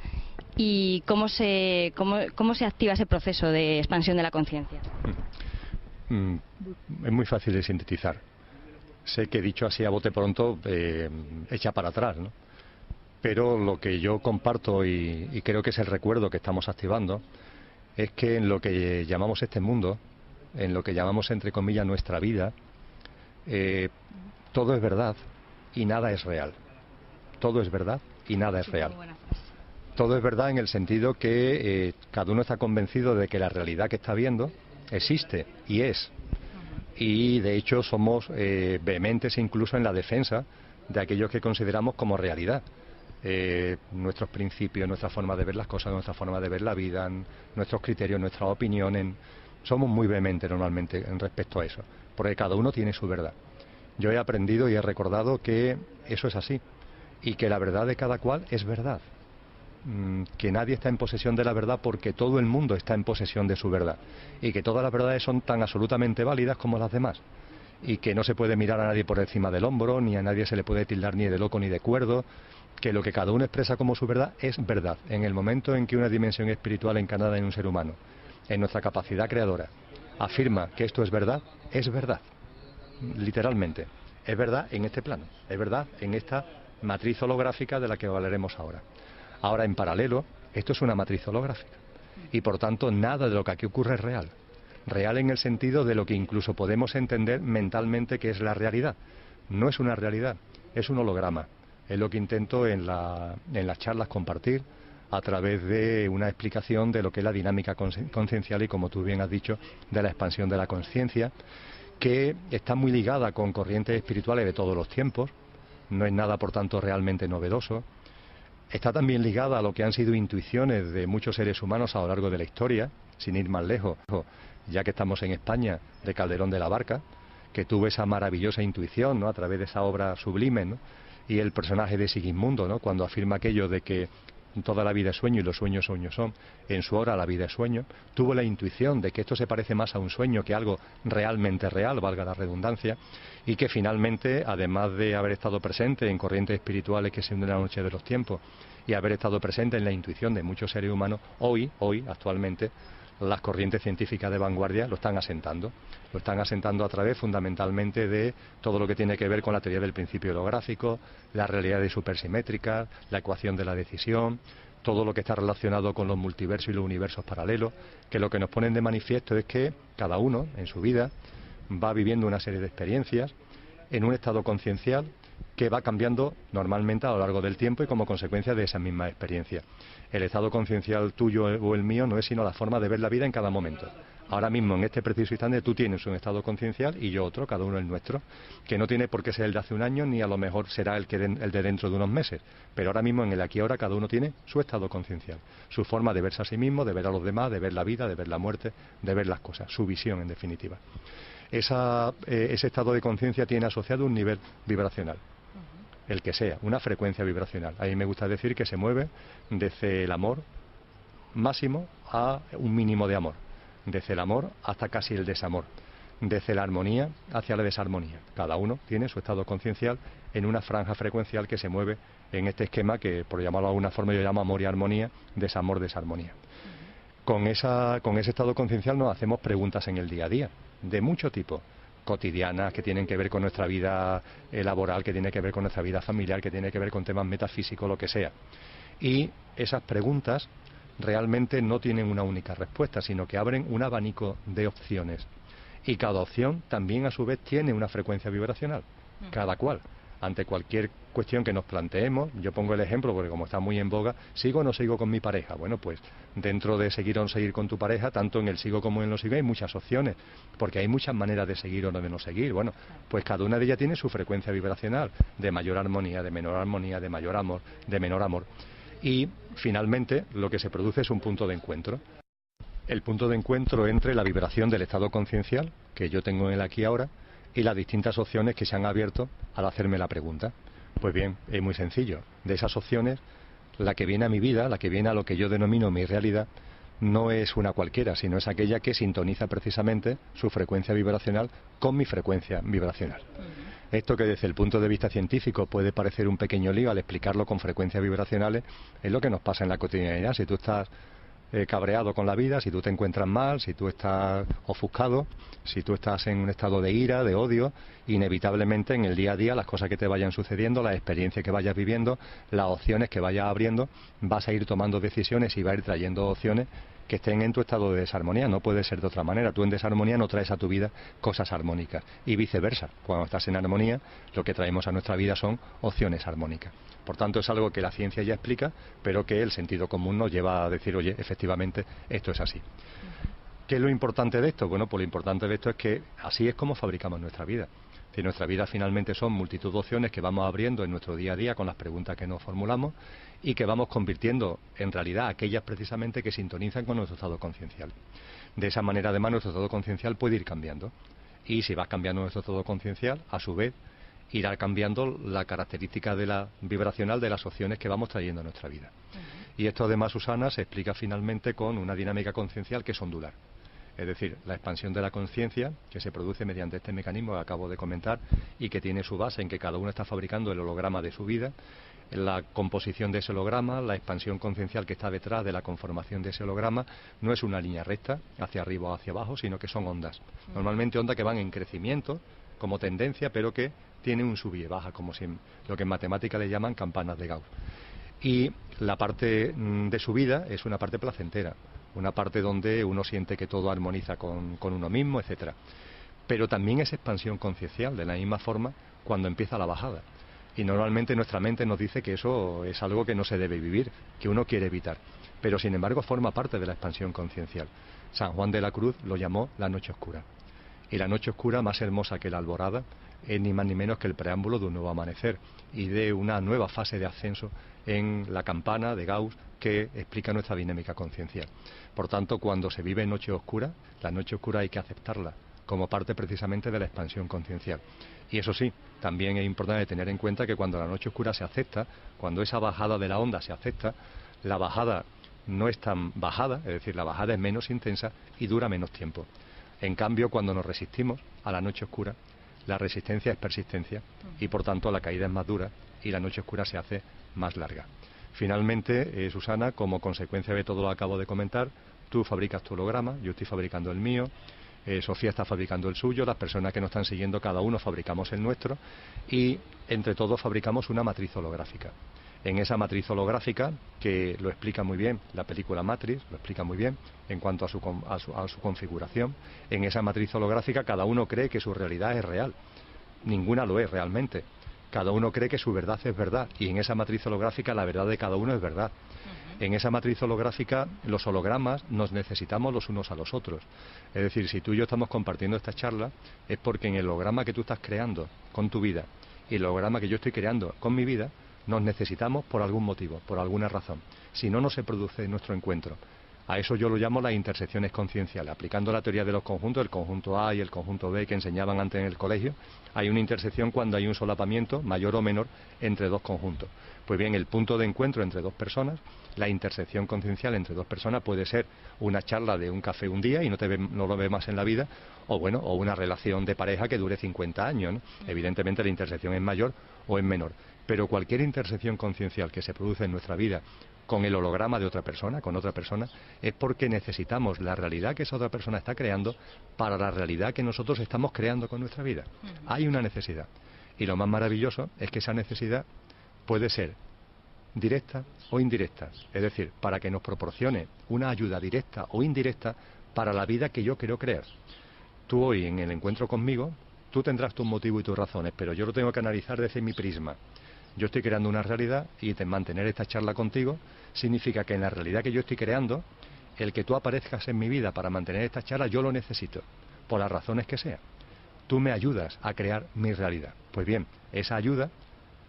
y cómo se activa ese proceso de expansión de la conciencia? Es muy fácil de sintetizar. Sé que dicho así a bote pronto echa para atrás, ¿no? Pero lo que yo comparto y creo que es el recuerdo que estamos activando es que en lo que llamamos este mundo, en lo que llamamos entre comillas nuestra vida, todo es verdad y nada es real. Todo es verdad y nada es real. Todo es verdad en el sentido que cada uno está convencido de que la realidad que está viendo existe y es. Y de hecho somos vehementes incluso en la defensa de aquellos que consideramos como realidad. Nuestros principios, nuestra forma de ver las cosas, nuestra forma de ver la vida, nuestros criterios, nuestras opiniones. Somos muy vehementes normalmente en respecto a eso, porque cada uno tiene su verdad. Yo he aprendido y he recordado que eso es así y que la verdad de cada cual es verdad. Que nadie está en posesión de la verdad porque todo el mundo está en posesión de su verdad y que todas las verdades son tan absolutamente válidas como las demás y que no se puede mirar a nadie por encima del hombro, ni a nadie se le puede tildar ni de loco ni de cuerdo, que lo que cada uno expresa como su verdad es verdad. En el momento en que una dimensión espiritual encarnada en un ser humano, en nuestra capacidad creadora, afirma que esto es verdad, literalmente, es verdad en este plano, es verdad en esta matriz holográfica de la que hablaremos ahora. Ahora, en paralelo, esto es una matriz holográfica y por tanto nada de lo que aquí ocurre es real. Real en el sentido de lo que incluso podemos entender mentalmente que es la realidad. No es una realidad, es un holograma. Es lo que intento en las charlas compartir a través de una explicación de lo que es la dinámica conciencial y, como tú bien has dicho, de la expansión de la conciencia, que está muy ligada con corrientes espirituales de todos los tiempos. No es nada, por tanto, realmente novedoso. Está también ligada a lo que han sido intuiciones de muchos seres humanos a lo largo de la historia, sin ir más lejos, ya que estamos en España, de Calderón de la Barca, que tuvo esa maravillosa intuición, ¿no?, a través de esa obra sublime, ¿no?, y el personaje de Sigismundo, ¿no?, cuando afirma aquello de que toda la vida es sueño y los sueños sueños son, en su hora la vida es sueño, tuvo la intuición de que esto se parece más a un sueño que a algo realmente real, valga la redundancia, y que finalmente, además de haber estado presente en corrientes espirituales que se unen a la noche de los tiempos y haber estado presente en la intuición de muchos seres humanos, hoy, actualmente, las corrientes científicas de vanguardia lo están asentando a través fundamentalmente de todo lo que tiene que ver con la teoría del principio holográfico, las realidades supersimétricas, la ecuación de la decisión, todo lo que está relacionado con los multiversos y los universos paralelos, que lo que nos ponen de manifiesto es que cada uno en su vida va viviendo una serie de experiencias en un estado conciencial que va cambiando normalmente a lo largo del tiempo y como consecuencia de esa misma experiencia. El estado conciencial tuyo o el mío no es sino la forma de ver la vida en cada momento. Ahora mismo, en este preciso instante, tú tienes un estado conciencial y yo otro, cada uno el nuestro, que no tiene por qué ser el de hace un año ni a lo mejor será el de dentro de unos meses. Pero ahora mismo, en el aquí y ahora, cada uno tiene su estado conciencial, su forma de verse a sí mismo, de ver a los demás, de ver la vida, de ver la muerte, de ver las cosas, su visión en definitiva. Ese estado de conciencia tiene asociado un nivel vibracional, el que sea, una frecuencia vibracional. A mí me gusta decir que se mueve desde el amor máximo a un mínimo de amor, desde el amor hasta casi el desamor, desde la armonía hacia la desarmonía. Cada uno tiene su estado conciencial en una franja frecuencial que se mueve en este esquema que, por llamarlo de alguna forma, yo llamo amor y armonía, desamor, desarmonía. Con ese estado conciencial nos hacemos preguntas en el día a día, de mucho tipo, cotidianas, que tienen que ver con nuestra vida laboral, que tiene que ver con nuestra vida familiar, que tiene que ver con temas metafísicos, lo que sea. Y esas preguntas realmente no tienen una única respuesta, sino que abren un abanico de opciones. Y cada opción también a su vez tiene una frecuencia vibracional, cada cual. Ante cualquier cuestión que nos planteemos, yo pongo el ejemplo porque como está muy en boga, ¿sigo o no sigo con mi pareja? Bueno, pues dentro de seguir o no seguir con tu pareja, tanto en el sigo como en lo sigo hay muchas opciones, porque hay muchas maneras de seguir o no de no seguir. Bueno, pues cada una de ellas tiene su frecuencia vibracional, de mayor armonía, de menor armonía, de mayor amor, de menor amor. Y finalmente lo que se produce es un punto de encuentro. El punto de encuentro entre la vibración del estado conciencial, que yo tengo en el aquí y ahora, y las distintas opciones que se han abierto al hacerme la pregunta. Pues bien, es muy sencillo. De esas opciones, la que viene a mi vida, la que viene a lo que yo denomino mi realidad, no es una cualquiera, sino es aquella que sintoniza precisamente su frecuencia vibracional con mi frecuencia vibracional. Esto, que desde el punto de vista científico puede parecer un pequeño lío al explicarlo con frecuencias vibracionales, es lo que nos pasa en la cotidianidad. Si tú estás cabreado con la vida, si tú te encuentras mal, si tú estás ofuscado, si tú estás en un estado de ira, de odio, inevitablemente en el día a día las cosas que te vayan sucediendo, las experiencias que vayas viviendo, las opciones que vayas abriendo, vas a ir tomando decisiones y vas a ir trayendo opciones que estén en tu estado de desarmonía. No puede ser de otra manera. Tú en desarmonía no traes a tu vida cosas armónicas y viceversa. Cuando estás en armonía, lo que traemos a nuestra vida son opciones armónicas. Por tanto, es algo que la ciencia ya explica, pero que el sentido común nos lleva a decir, oye, efectivamente, esto es así. ¿Qué es lo importante de esto? Bueno, pues lo importante de esto es que así es como fabricamos nuestra vida. Si nuestra vida finalmente son multitud de opciones que vamos abriendo en nuestro día a día con las preguntas que nos formulamos y que vamos convirtiendo en realidad aquellas precisamente que sintonizan con nuestro estado conciencial. De esa manera, además, nuestro estado conciencial puede ir cambiando. Y si va cambiando nuestro estado conciencial, a su vez, irá cambiando la característica de la vibracional de las opciones que vamos trayendo a nuestra vida. Y esto, además, Susana, se explica finalmente con una dinámica conciencial que es ondular. Es decir, la expansión de la conciencia, que se produce mediante este mecanismo que acabo de comentar y que tiene su base en que cada uno está fabricando el holograma de su vida, la composición de ese holograma, la expansión conciencial que está detrás de la conformación de ese holograma, no es una línea recta hacia arriba o hacia abajo, sino que son ondas. Normalmente ondas que van en crecimiento como tendencia, pero que tienen un sub y baja, como si lo que en matemática le llaman campanas de Gauss. Y la parte de su vida es una parte placentera, una parte donde uno siente que todo armoniza con uno mismo, etcétera. Pero también es expansión conciencial, de la misma forma cuando empieza la bajada. Y normalmente nuestra mente nos dice que eso es algo que no se debe vivir, que uno quiere evitar. Pero sin embargo forma parte de la expansión conciencial. San Juan de la Cruz lo llamó la noche oscura. Y la noche oscura, más hermosa que la alborada, es ni más ni menos que el preámbulo de un nuevo amanecer y de una nueva fase de ascenso en la campana de Gauss que explica nuestra dinámica conciencial. Por tanto, cuando se vive noche oscura, la noche oscura hay que aceptarla como parte precisamente de la expansión conciencial. Y eso sí, también es importante tener en cuenta que cuando la noche oscura se acepta, cuando esa bajada de la onda se acepta, la bajada no es tan bajada, es decir, la bajada es menos intensa y dura menos tiempo. En cambio, cuando nos resistimos a la noche oscura, la resistencia es persistencia y por tanto la caída es más dura y la noche oscura se hace más larga. Finalmente, Susana, como consecuencia de todo lo que acabo de comentar, tú fabricas tu holograma, yo estoy fabricando el mío, Sofía está fabricando el suyo, las personas que nos están siguiendo, cada uno fabricamos el nuestro y entre todos fabricamos una matriz holográfica. En esa matriz holográfica, que lo explica muy bien la película Matrix, lo explica muy bien en cuanto a su configuración, en esa matriz holográfica cada uno cree que su realidad es real. Ninguna lo es realmente. Cada uno cree que su verdad es verdad y en esa matriz holográfica la verdad de cada uno es verdad. En esa matriz holográfica los hologramas nos necesitamos los unos a los otros. Es decir, si tú y yo estamos compartiendo esta charla es porque en el holograma que tú estás creando con tu vida y el holograma que yo estoy creando con mi vida, nos necesitamos por algún motivo, por alguna razón. Si no, no se produce nuestro encuentro. A eso yo lo llamo las intersecciones concienciales. Aplicando la teoría de los conjuntos, el conjunto A y el conjunto B que enseñaban antes en el colegio, hay una intersección cuando hay un solapamiento, mayor o menor, entre dos conjuntos. Pues bien, el punto de encuentro entre dos personas, la intersección conciencial entre dos personas puede ser una charla de un café un día y no lo ve más en la vida, o bueno, o una relación de pareja que dure 50 años, ¿no? Evidentemente la intersección es mayor o es menor. Pero cualquier intersección conciencial que se produce en nuestra vida con el holograma de otra persona, con otra persona, es porque necesitamos la realidad que esa otra persona está creando para la realidad que nosotros estamos creando con nuestra vida. Hay una necesidad. Y lo más maravilloso es que esa necesidad puede ser directa o indirecta. Es decir, para que nos proporcione una ayuda directa o indirecta para la vida que yo quiero crear. Tú hoy en el encuentro conmigo, tú tendrás tus motivos y tus razones, pero yo lo tengo que analizar desde mi prisma. Yo estoy creando una realidad y mantener esta charla contigo significa que en la realidad que yo estoy creando, el que tú aparezcas en mi vida para mantener esta charla, yo lo necesito, por las razones que sean. Tú me ayudas a crear mi realidad. Pues bien, esa ayuda,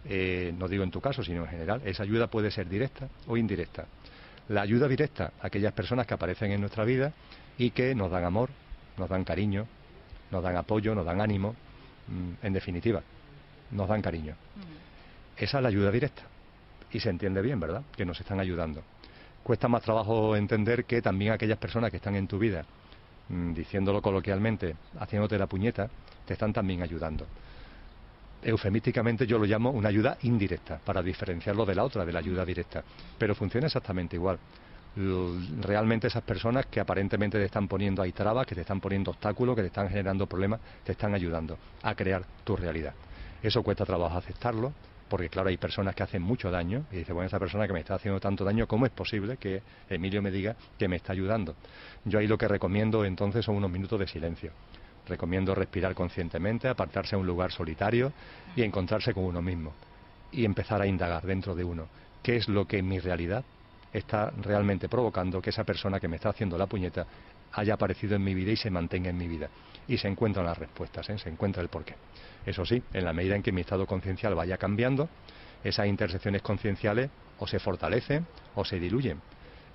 no digo en tu caso, sino en general, esa ayuda puede ser directa o indirecta. La ayuda directa, aquellas personas que aparecen en nuestra vida y que nos dan amor, nos dan cariño, nos dan apoyo, nos dan ánimo, en definitiva, nos dan cariño. Esa es la ayuda directa. Y se entiende bien, ¿verdad? Que nos están ayudando. Cuesta más trabajo entender que también aquellas personas que están en tu vida, diciéndolo coloquialmente, haciéndote la puñeta, te están también ayudando. Eufemísticamente yo lo llamo una ayuda indirecta, para diferenciarlo de la otra, de la ayuda directa. Pero funciona exactamente igual. Realmente esas personas que aparentemente te están poniendo ahí trabas, que te están poniendo obstáculos, que te están generando problemas, te están ayudando a crear tu realidad. Eso cuesta trabajo aceptarlo, porque claro, hay personas que hacen mucho daño y dice, bueno, esa persona que me está haciendo tanto daño, ¿cómo es posible que Emilio me diga que me está ayudando? Yo ahí lo que recomiendo entonces son unos minutos de silencio. Recomiendo respirar conscientemente, apartarse a un lugar solitario y encontrarse con uno mismo y empezar a indagar dentro de uno qué es lo que en mi realidad está realmente provocando que esa persona que me está haciendo la puñeta haya aparecido en mi vida y se mantenga en mi vida. Y se encuentran las respuestas, se encuentra el porqué. Eso sí, en la medida en que mi estado conciencial vaya cambiando, esas intersecciones concienciales o se fortalecen o se diluyen.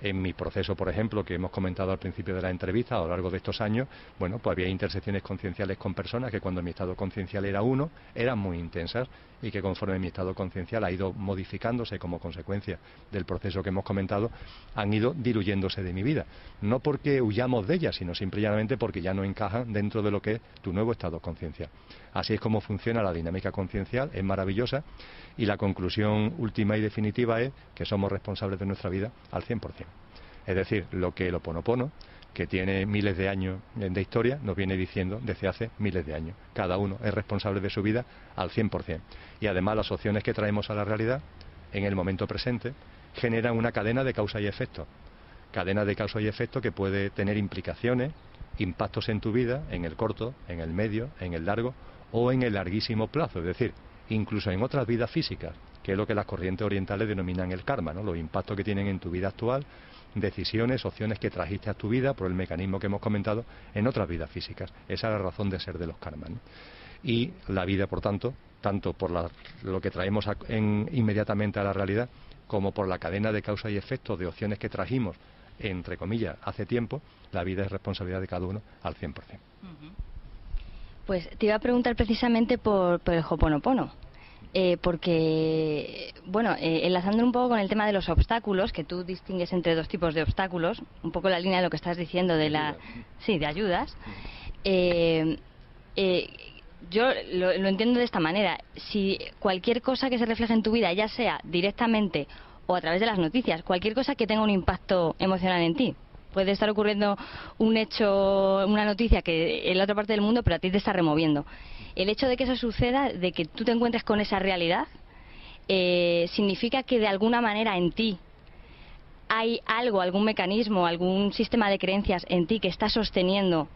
En mi proceso, por ejemplo, que hemos comentado al principio de la entrevista, a lo largo de estos años, bueno, pues había intersecciones concienciales con personas que cuando mi estado conciencial era uno, eran muy intensas y que conforme mi estado conciencial ha ido modificándose como consecuencia del proceso que hemos comentado, han ido diluyéndose de mi vida. No porque huyamos de ellas, sino simplemente porque ya no encajan dentro de lo que es tu nuevo estado conciencial. Así es como funciona la dinámica conciencial, es maravillosa y la conclusión última y definitiva es que somos responsables de nuestra vida al 100%. Es decir, lo que el Ho'oponopono, que tiene miles de años de historia, nos viene diciendo desde hace miles de años. Cada uno es responsable de su vida al 100%. Y además las opciones que traemos a la realidad, en el momento presente, generan una cadena de causa y efecto. Cadena de causa y efecto que puede tener implicaciones, impactos en tu vida, en el corto, en el medio, en el largo o en el larguísimo plazo. Es decir, incluso en otras vidas físicas, que es lo que las corrientes orientales denominan el karma, ¿no? Los impactos que tienen en tu vida actual, decisiones, opciones que trajiste a tu vida por el mecanismo que hemos comentado en otras vidas físicas. Esa es la razón de ser de los karmas, ¿no? Y la vida, por tanto, tanto por lo que traemos inmediatamente a la realidad, como por la cadena de causa y efecto de opciones que trajimos, entre comillas, hace tiempo, la vida es responsabilidad de cada uno al 100%. Pues te iba a preguntar precisamente por el Ho'oponopono. Porque, bueno, enlazando un poco con el tema de los obstáculos, que tú distingues entre dos tipos de obstáculos, un poco la línea de lo que estás diciendo de de ayudas. Yo lo entiendo de esta manera. Si cualquier cosa que se refleje en tu vida, ya sea directamente o a través de las noticias, cualquier cosa que tenga un impacto emocional en ti, puede estar ocurriendo un hecho, una noticia que en la otra parte del mundo, pero a ti te está removiendo. El hecho de que eso suceda, de que tú te encuentres con esa realidad, significa que de alguna manera en ti hay algo, algún mecanismo, algún sistema de creencias en ti que está sosteniendo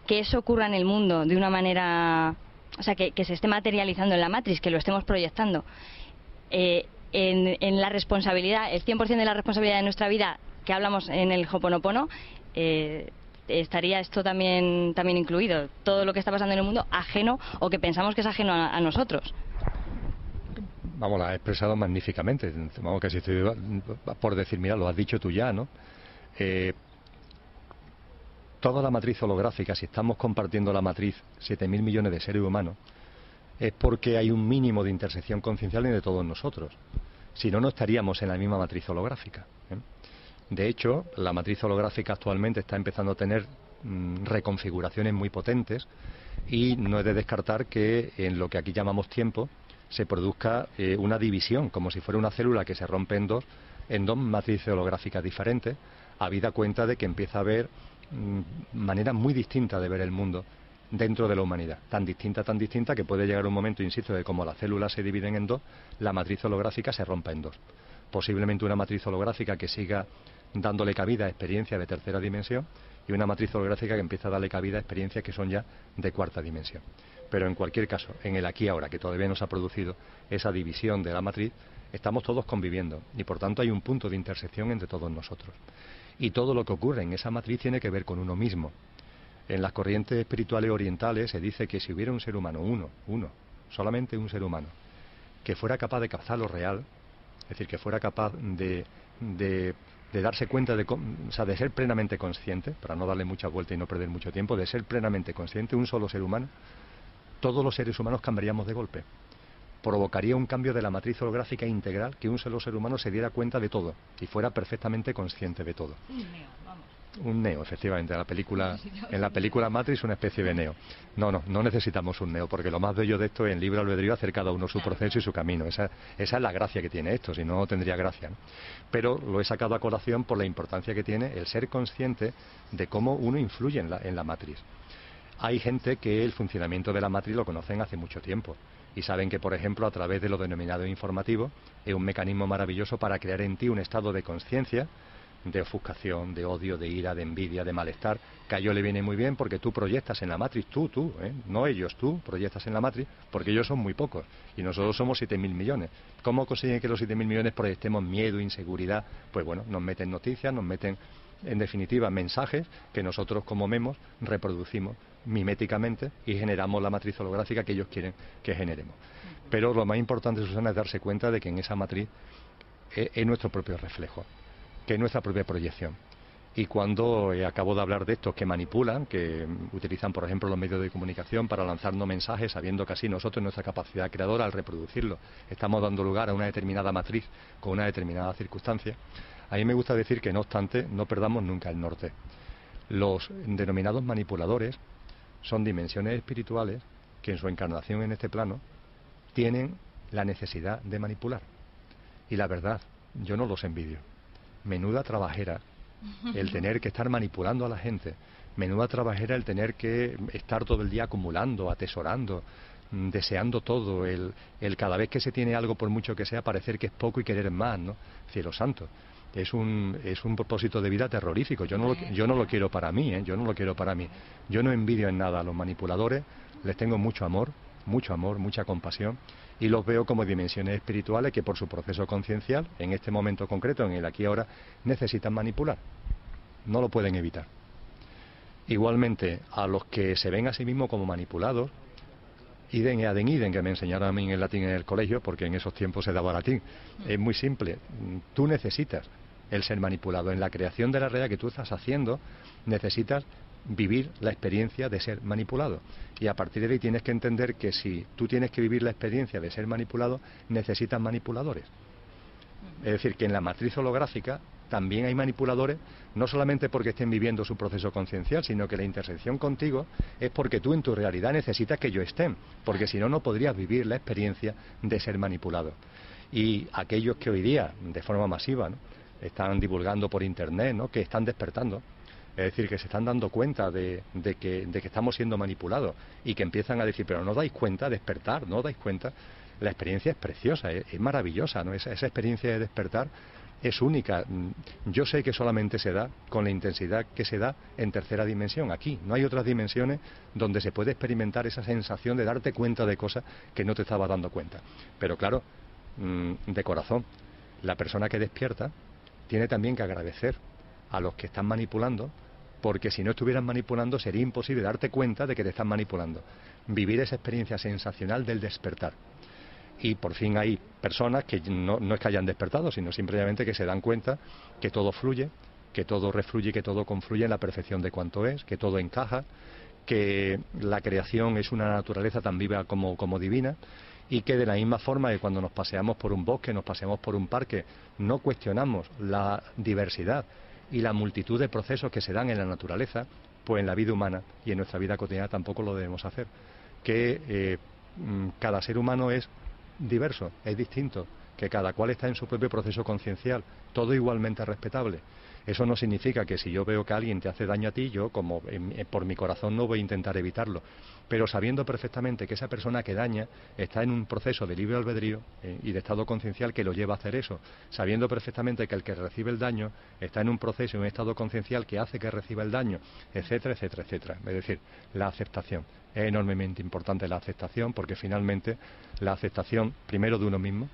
que eso ocurra en el mundo de una manera, o sea, que se esté materializando en la matriz, que lo estemos proyectando. En la responsabilidad, el 100% de la responsabilidad de nuestra vida que hablamos en el Ho'oponopono, estaría esto también incluido, todo lo que está pasando en el mundo ajeno o que pensamos que es ajeno a nosotros. Vamos, lo has expresado magníficamente. Vamos, que si estoy por decir, mira, lo has dicho tú ya, ¿no? Toda la matriz holográfica, si estamos compartiendo la matriz 7.000 millones de seres humanos, es porque hay un mínimo de intersección conciencial entre todos nosotros. Si no, no estaríamos en la misma matriz holográfica, ¿eh? De hecho, la matriz holográfica actualmente está empezando a tener reconfiguraciones muy potentes y no es de descartar que en lo que aquí llamamos tiempo se produzca una división, como si fuera una célula que se rompe en dos matrices holográficas diferentes, habida cuenta de que empieza a haber maneras muy distintas de ver el mundo dentro de la humanidad, tan distinta que puede llegar un momento, insisto, de como las células se dividen en dos, la matriz holográfica se rompa en dos. Posiblemente una matriz holográfica que siga dándole cabida a experiencias de tercera dimensión y una matriz holográfica que empieza a darle cabida a experiencias que son ya de cuarta dimensión. Pero en cualquier caso, en el aquí y ahora, que todavía no se ha producido esa división de la matriz, estamos todos conviviendo y por tanto hay un punto de intersección entre todos nosotros. Y todo lo que ocurre en esa matriz tiene que ver con uno mismo. En las corrientes espirituales orientales se dice que si hubiera un ser humano, solamente un ser humano, que fuera capaz de captar lo real, es decir, que fuera capaz de darse cuenta, de ser plenamente consciente, para no darle mucha vuelta y no perder mucho tiempo, de ser plenamente consciente, un solo ser humano, todos los seres humanos cambiaríamos de golpe. provocaría un cambio de la matriz holográfica integral, que un solo ser humano se diera cuenta de todo y fuera perfectamente consciente de todo. Un neo, vamos. Un neo, efectivamente, en la película Matrix una especie de neo. No necesitamos un neo, porque lo más bello de esto es en libre albedrío hacer cada uno su proceso y su camino. Esa es la gracia que tiene esto, si no tendría gracia, ¿no? Pero lo he sacado a colación por la importancia que tiene el ser consciente de cómo uno influye en la matriz. Hay gente que el funcionamiento de la matriz lo conocen hace mucho tiempo y saben que, por ejemplo, a través de lo denominado informativo, es un mecanismo maravilloso para crear en ti un estado de conciencia, de ofuscación, de odio, de ira, de envidia, de malestar, que a ellos le viene muy bien porque tú proyectas en la matriz, no ellos, tú proyectas en la matriz, porque ellos son muy pocos y nosotros somos 7.000 millones. ¿Cómo consiguen que los 7.000 millones proyectemos miedo, inseguridad? Pues bueno, nos meten noticias, nos meten, en definitiva, mensajes que nosotros como memos reproducimos miméticamente y generamos la matriz holográfica que ellos quieren que generemos. Pero lo más importante, Susana, es darse cuenta de que en esa matriz es nuestro propio reflejo, que es nuestra propia proyección. Y cuando acabo de hablar de estos que manipulan, que utilizan, por ejemplo, los medios de comunicación para lanzarnos mensajes, sabiendo que así nosotros, nuestra capacidad creadora, al reproducirlo, estamos dando lugar a una determinada matriz con una determinada circunstancia, a mí me gusta decir que, no obstante, no perdamos nunca el norte. Los denominados manipuladores son dimensiones espirituales que en su encarnación en este plano tienen la necesidad de manipular. Y la verdad, yo no los envidio. Menuda trabajera el tener que estar manipulando a la gente, menuda trabajera el tener que estar todo el día acumulando, atesorando, deseando todo, el cada vez que se tiene algo, por mucho que sea, parecer que es poco y querer más, ¿no? Cielo santo. Es un propósito de vida terrorífico. Yo no lo quiero para mí, yo no lo quiero para mí. Yo no envidio en nada a los manipuladores, les tengo mucho amor, mucha compasión, y los veo como dimensiones espirituales que por su proceso conciencial, en este momento concreto, en el aquí y ahora, necesitan manipular. No lo pueden evitar. Igualmente, a los que se ven a sí mismos como manipulados, idem et adem idem, que me enseñaron a mí en el latín en el colegio, porque en esos tiempos se daba latín. Es muy simple. Tú necesitas el ser manipulado. En la creación de la realidad que tú estás haciendo, necesitas vivir la experiencia de ser manipulado. Y a partir de ahí tienes que entender que si tú tienes que vivir la experiencia de ser manipulado, necesitas manipuladores. Es decir, que en la matriz holográfica también hay manipuladores, no solamente porque estén viviendo su proceso conciencial, sino que la intersección contigo es porque tú en tu realidad necesitas que ellos estén, porque si no, no podrías vivir la experiencia de ser manipulado. Y aquellos que hoy día, de forma masiva, ¿no?, están divulgando por internet, ¿no?, que están despertando, es decir, que se están dando cuenta de que estamos siendo manipulados y que empiezan a decir, pero ¿no os dais cuenta? Despertar, ¿no os dais cuenta? La experiencia es preciosa, es maravillosa, ¿no? Esa experiencia de despertar es única. Yo sé que solamente se da con la intensidad que se da en tercera dimensión. Aquí no hay otras dimensiones donde se puede experimentar esa sensación de darte cuenta de cosas que no te estabas dando cuenta. Pero claro, de corazón, la persona que despierta tiene también que agradecer a los que están manipulando, porque si no estuvieran manipulando sería imposible darte cuenta de que te están manipulando. Vivir esa experiencia sensacional del despertar. Y por fin hay personas que no es que hayan despertado, sino simplemente que se dan cuenta que todo fluye, que todo refluye, que todo confluye en la perfección de cuanto es, que todo encaja, que la creación es una naturaleza tan viva como divina, y que de la misma forma que cuando nos paseamos por un bosque, nos paseamos por un parque, no cuestionamos la diversidad y la multitud de procesos que se dan en la naturaleza, pues en la vida humana y en nuestra vida cotidiana tampoco lo debemos hacer. Que cada ser humano es diverso, es distinto, que cada cual está en su propio proceso conciencial, todo igualmente respetable. Eso no significa que si yo veo que alguien te hace daño a ti, yo como por mi corazón no voy a intentar evitarlo, pero sabiendo perfectamente que esa persona que daña está en un proceso de libre albedrío y de estado conciencial que lo lleva a hacer eso, sabiendo perfectamente que el que recibe el daño está en un proceso, en un estado conciencial que hace que reciba el daño, etcétera, etcétera, etcétera. Es decir, la aceptación. Es enormemente importante la aceptación, porque finalmente la aceptación, primero de uno mismo,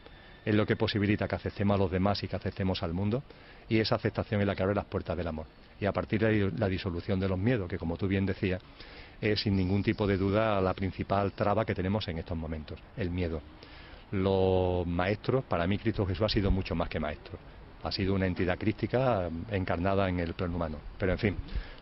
es lo que posibilita que aceptemos a los demás y que aceptemos al mundo, y esa aceptación es la que abre las puertas del amor. Y a partir de ahí la disolución de los miedos, que como tú bien decías, es sin ningún tipo de duda la principal traba que tenemos en estos momentos, el miedo. Los maestros, para mí Cristo Jesús ha sido mucho más que maestro. ha sido una entidad crística encarnada en el plano humano. Pero en fin,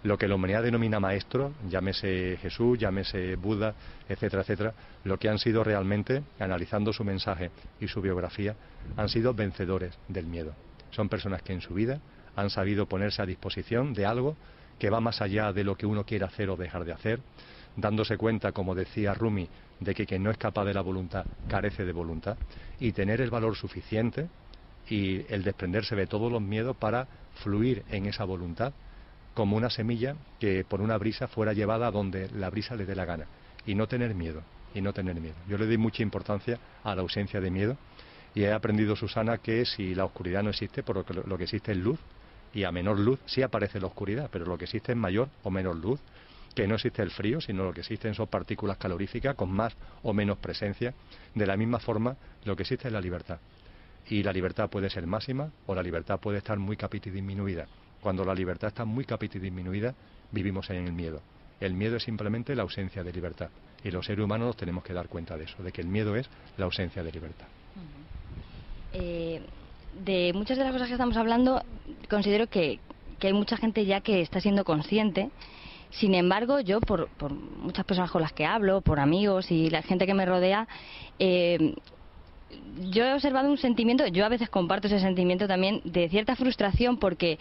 lo que la humanidad denomina maestros, llámese Jesús, llámese Buda, etcétera, etcétera, lo que han sido realmente, analizando su mensaje y su biografía, han sido vencedores del miedo. Son personas que en su vida han sabido ponerse a disposición de algo que va más allá de lo que uno quiere hacer o dejar de hacer, dándose cuenta, como decía Rumi, de que quien no es capaz de la voluntad carece de voluntad, y tener el valor suficiente y el desprenderse de todos los miedos para fluir en esa voluntad como una semilla que por una brisa fuera llevada a donde la brisa le dé la gana, y no tener miedo, y no tener miedo. Yo le doy mucha importancia a la ausencia de miedo, y he aprendido, Susana, que si la oscuridad no existe, por lo que existe es luz, y a menor luz sí aparece la oscuridad, pero lo que existe es mayor o menor luz, que no existe el frío, sino lo que existen son partículas caloríficas con más o menos presencia. De la misma forma, lo que existe es la libertad. Y la libertad puede ser máxima o la libertad puede estar muy capita y disminuida. Cuando la libertad está muy capita y disminuida, vivimos en el miedo. El miedo es simplemente la ausencia de libertad. Y los seres humanos nos tenemos que dar cuenta de eso, de que el miedo es la ausencia de libertad. De muchas de las cosas que estamos hablando, considero que hay mucha gente ya que está siendo consciente. Sin embargo, yo, por muchas personas con las que hablo, por amigos y la gente que me rodea, yo he observado un sentimiento, yo a veces comparto ese sentimiento también, de cierta frustración, porque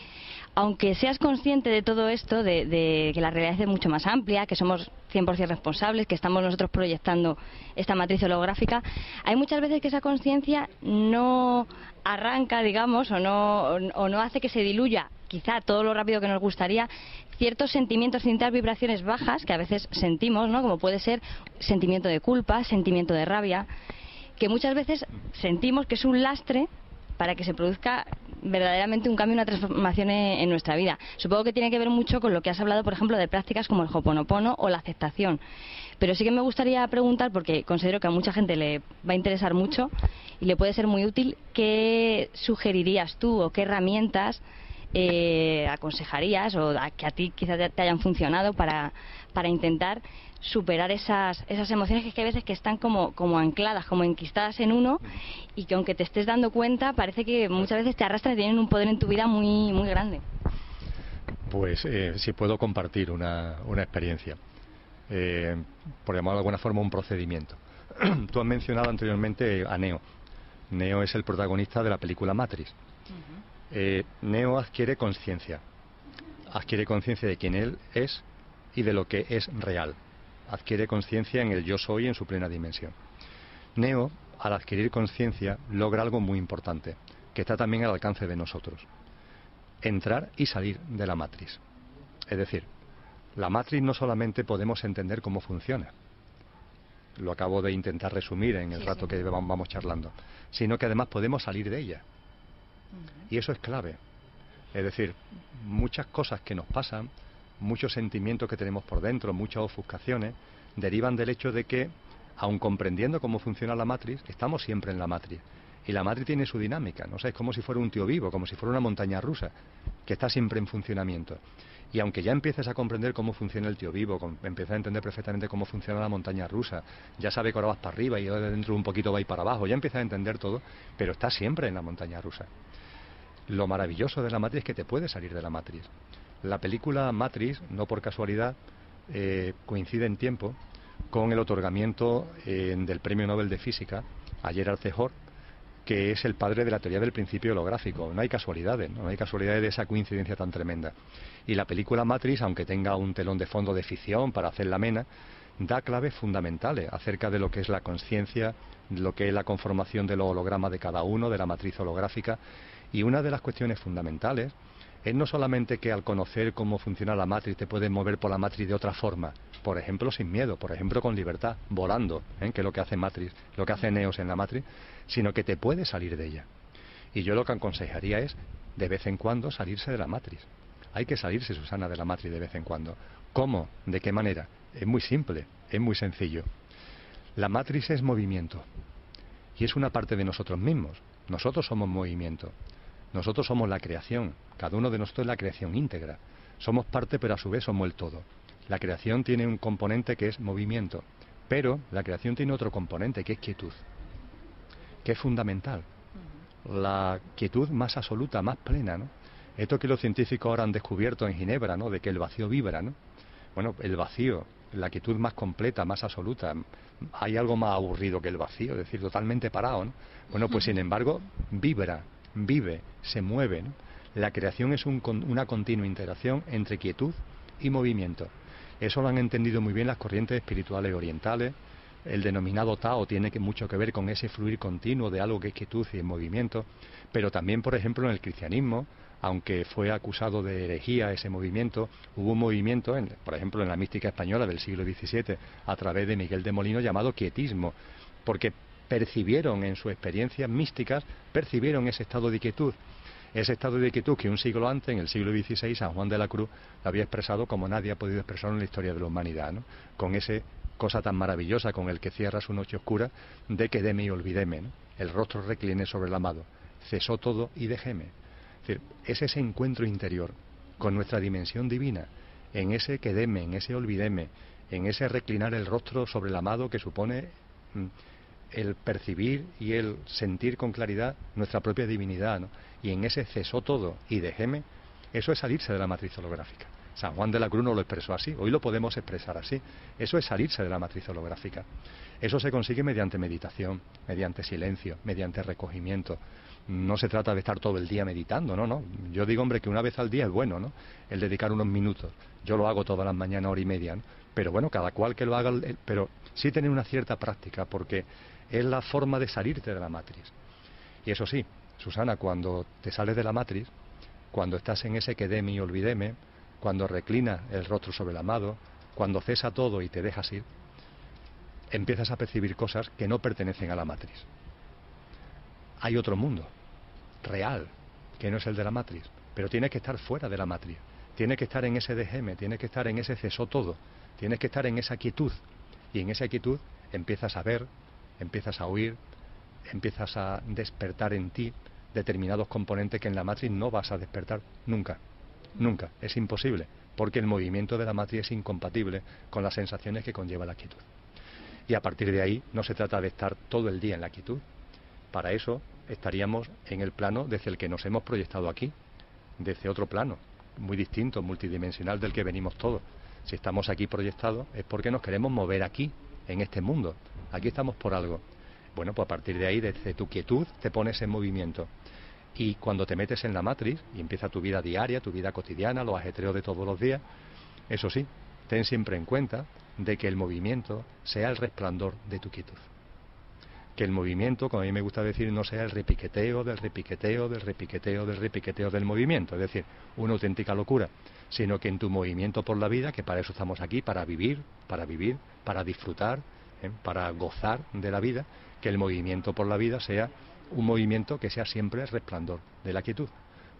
aunque seas consciente de todo esto, de que la realidad es mucho más amplia, que somos 100% responsables, que estamos nosotros proyectando esta matriz holográfica, hay muchas veces que esa conciencia no arranca, digamos, o no hace que se diluya, quizá todo lo rápido que nos gustaría, ciertos sentimientos, ciertas vibraciones bajas que a veces sentimos, ¿no? Como puede ser sentimiento de culpa, sentimiento de rabia, que muchas veces sentimos que es un lastre para que se produzca verdaderamente un cambio, una transformación en nuestra vida. Supongo que tiene que ver mucho con lo que has hablado, por ejemplo, de prácticas como el Ho'oponopono o la aceptación. Pero sí que me gustaría preguntar, porque considero que a mucha gente le va a interesar mucho y le puede ser muy útil, ¿qué sugerirías tú o qué herramientas aconsejarías o que a ti quizás te hayan funcionado para intentar superar esas emociones que hay veces que están como ancladas, como enquistadas en uno, y que aunque te estés dando cuenta parece que muchas veces te arrastran y tienen un poder en tu vida muy, muy grande? Pues si puedo compartir una experiencia, por llamarlo de alguna forma un procedimiento. Tú has mencionado anteriormente a Neo. Neo es el protagonista de la película Matrix. Neo adquiere conciencia de quién él es y de lo que es real. Adquiere conciencia en el yo soy en su plena dimensión. Neo, al adquirir conciencia, logra algo muy importante, que está también al alcance de nosotros: entrar y salir de la matriz. Es decir, la matriz no solamente podemos entender cómo funciona, lo acabo de intentar resumir en el rato que vamos charlando, sino que además podemos salir de ella. Y eso es clave. Es decir, muchas cosas que nos pasan, muchos sentimientos que tenemos por dentro, muchas ofuscaciones, derivan del hecho de que, aun comprendiendo cómo funciona la matriz, estamos siempre en la matriz. Y la matriz tiene su dinámica, ¿no? O sea, es como si fuera un tío vivo, como si fuera una montaña rusa, que está siempre en funcionamiento. Y aunque ya empieces a comprender cómo funciona el tío vivo, empiezas a entender perfectamente cómo funciona la montaña rusa, ya sabes que ahora vas para arriba y ahora dentro un poquito va para abajo, ya empiezas a entender todo, pero estás siempre en la montaña rusa. Lo maravilloso de la matriz es que te puedes salir de la matriz. La película Matrix, no por casualidad, coincide en tiempo con el otorgamiento del Premio Nobel de Física a Gerald C. Ford, que es el padre de la teoría del principio holográfico. No hay casualidades, no hay casualidades de esa coincidencia tan tremenda. Y la película Matrix, aunque tenga un telón de fondo de ficción para hacerla amena, da claves fundamentales acerca de lo que es la conciencia, lo que es la conformación de los hologramas de cada uno, de la matriz holográfica. Y una de las cuestiones fundamentales es no solamente que al conocer cómo funciona la matriz te puedes mover por la matriz de otra forma, por ejemplo sin miedo, por ejemplo con libertad, volando, que es lo que hace Matrix, lo que hace Neos en la matriz, sino que te puedes salir de ella. Y yo lo que aconsejaría es, de vez en cuando, salirse de la matriz. Hay que salirse, Susana, de la matriz de vez en cuando. ¿Cómo? ¿De qué manera? Es muy simple, es muy sencillo. La matriz es movimiento y es una parte de nosotros mismos. Nosotros somos movimiento. Nosotros somos la creación, cada uno de nosotros es la creación íntegra. Somos parte, pero a su vez somos el todo. La creación tiene un componente que es movimiento, pero la creación tiene otro componente que es quietud, que es fundamental. la quietud más absoluta, más plena, ¿no? Esto que los científicos ahora han descubierto en Ginebra, ¿no? De que el vacío vibra, ¿no? Bueno, el vacío, la quietud más completa, más absoluta. Hay algo más aburrido que el vacío, es decir, totalmente parado, ¿no? Bueno, pues sin embargo, vibra, vive, se mueve, ¿no? La creación es una continua interacción entre quietud y movimiento. Eso lo han entendido muy bien las corrientes espirituales orientales. El denominado Tao tiene mucho que ver con ese fluir continuo de algo que es quietud y movimiento, pero también, por ejemplo, en el cristianismo, aunque fue acusado de herejía ese movimiento, hubo un movimiento, por ejemplo, en la mística española del siglo XVII, a través de Miguel de Molino, llamado quietismo, porque percibieron en sus experiencias místicas, percibieron ese estado de quietud. Ese estado de quietud que un siglo antes, en el siglo XVI, San Juan de la Cruz lo había expresado como nadie ha podido expresarlo en la historia de la humanidad, ¿no? Con ese cosa tan maravillosa con el que cierra su noche oscura de quedéme y olvidéme, ¿no? El rostro recliné sobre el amado, cesó todo y dejéme. Es decir, es ese encuentro interior con nuestra dimensión divina, en ese quedéme, en ese olvidéme, en ese reclinar el rostro sobre el amado que supone el percibir y el sentir con claridad nuestra propia divinidad, ¿no? Y en ese cesó todo y dejéme, eso es salirse de la matriz holográfica. San Juan de la Cruz no lo expresó así, hoy lo podemos expresar así. Eso es salirse de la matriz holográfica. Eso se consigue mediante meditación, mediante silencio, mediante recogimiento. No se trata de estar todo el día meditando, no. Yo digo, hombre, que una vez al día es bueno, ¿no? El dedicar unos minutos. Yo lo hago todas las mañanas, hora y media, ¿no? Pero bueno, cada cual que lo haga, pero sí tener una cierta práctica, porque es la forma de salirte de la matriz. Y eso sí, Susana, cuando te sales de la matriz, cuando estás en ese quedéme y olvidéme, cuando reclinas el rostro sobre el amado, cuando cesa todo y te dejas ir, empiezas a percibir cosas que no pertenecen a la matriz. Hay otro mundo, real, que no es el de la matriz, pero tienes que estar fuera de la matriz, tienes que estar en ese dejéme, tienes que estar en ese cesó todo, tienes que estar en esa quietud, y en esa quietud empiezas a ver, empiezas a oír, empiezas a despertar en ti determinados componentes que en la matriz no vas a despertar nunca. Nunca, es imposible, porque el movimiento de la matriz es incompatible con las sensaciones que conlleva la quietud. Y a partir de ahí no se trata de estar todo el día en la quietud. Para eso estaríamos en el plano desde el que nos hemos proyectado aquí, desde otro plano, muy distinto, multidimensional del que venimos todos. Si estamos aquí proyectados es porque nos queremos mover aquí, en este mundo. Aquí estamos por algo. Bueno, pues a partir de ahí, desde tu quietud, te pones en movimiento. Y cuando te metes en la matriz y empieza tu vida diaria, tu vida cotidiana, los ajetreos de todos los días, eso sí, ten siempre en cuenta de que el movimiento sea el resplandor de tu quietud. Que el movimiento, como a mí me gusta decir, no sea el repiqueteo del repiqueteo del repiqueteo del repiqueteo del movimiento, es decir, una auténtica locura, sino que en tu movimiento por la vida, que para eso estamos aquí, para vivir, para disfrutar, para gozar de la vida, que el movimiento por la vida sea un movimiento que sea siempre el resplandor de la quietud.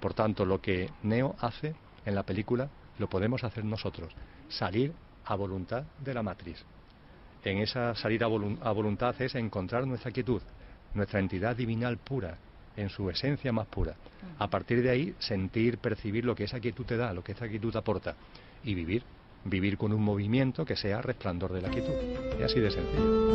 Por tanto, lo que Neo hace en la película lo podemos hacer nosotros, salir a voluntad de la matriz. En esa salir a voluntad es encontrar nuestra quietud, nuestra entidad divinal pura, en su esencia más pura. A partir de ahí, sentir, percibir lo que esa quietud te da, lo que esa quietud aporta, y vivir con un movimiento que sea resplandor de la quietud. Es así de sencillo.